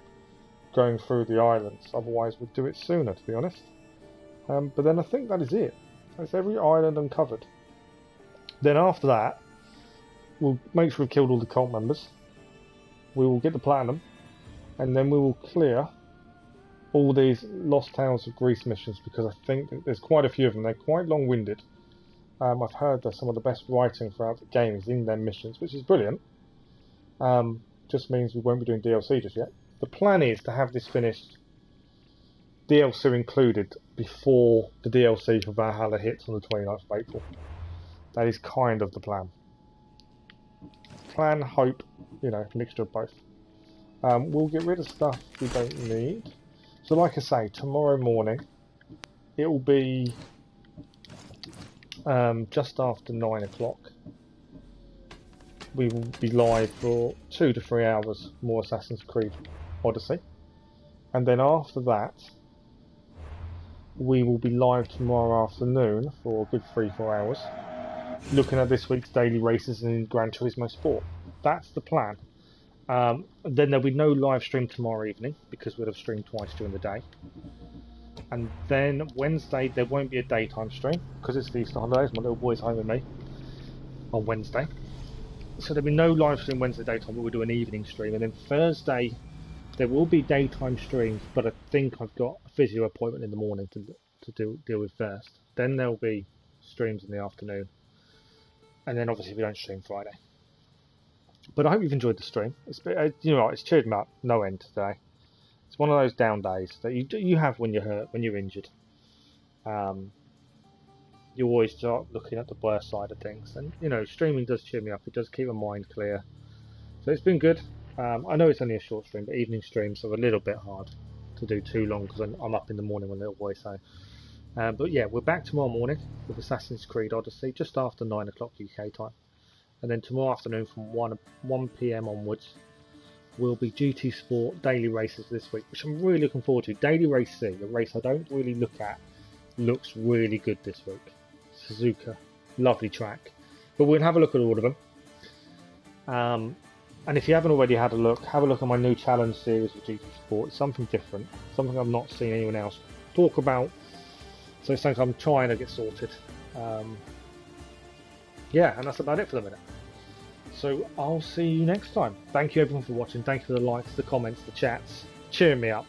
going through the islands. Otherwise we'd do it sooner, to be honest. But then I think that is it. That's every island uncovered. Then after that, we'll make sure we've killed all the cult members. We will get the platinum. And then we will clear all these Lost Tales of Greece missions, because I think that there's quite a few of them. They're quite long-winded. I've heard that some of the best writing throughout the game is in their missions, which is brilliant. Just means we won't be doing DLC just yet. The plan is to have this finished, DLC included, before the DLC for Valhalla hits on the 29th of April. That is kind of the plan. Plan, hope, you know, mixture of both. We'll get rid of stuff we don't need. So like I say, tomorrow morning, it will be just after 9 o'clock. We will be live for 2 to 3 hours more Assassin's Creed Odyssey. And then after that, we will be live tomorrow afternoon for a good 3-4 hours, looking at this week's daily races in Gran Turismo Sport. That's the plan. Then there'll be no live stream tomorrow evening, because we'll have streamed twice during the day. And then Wednesday there won't be a daytime stream, because it's the Easter holidays. My little boy's home with me on Wednesday. So there'll be no live stream Wednesday daytime, but we'll do an evening stream. And then Thursday there will be daytime streams, but I think I've got a physio appointment in the morning to deal with first. Then there'll be streams in the afternoon. And then obviously we don't stream Friday. But I hope you've enjoyed the stream. It's you know, it's cheered me up no end today. It's one of those down days that you have when you're hurt, when you're injured. You always start looking at the worst side of things, and you know, streaming does cheer me up. It does keep my mind clear. So it's been good. I know it's only a short stream, but evening streams are a little bit hard to do too long because I'm up in the morning with little boy. So, but yeah, we're back tomorrow morning with Assassin's Creed Odyssey just after 9 o'clock UK time. And then tomorrow afternoon from 1 PM onwards will be GT Sport daily races this week, which I'm really looking forward to. Daily Race C, a race I don't really look at, looks really good this week. Suzuka, lovely track. But we'll have a look at all of them. And if you haven't already had a look, have a look at my new challenge series with GT Sport. It's something different, something I've not seen anyone else talk about. So it's something I'm trying to get sorted. Yeah, and that's about it for the minute. So I'll see you next time. Thank you everyone for watching. Thank you for the likes, the comments, the chats, cheering me up.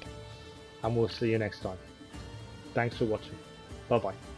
And we'll see you next time. Thanks for watching. Bye bye.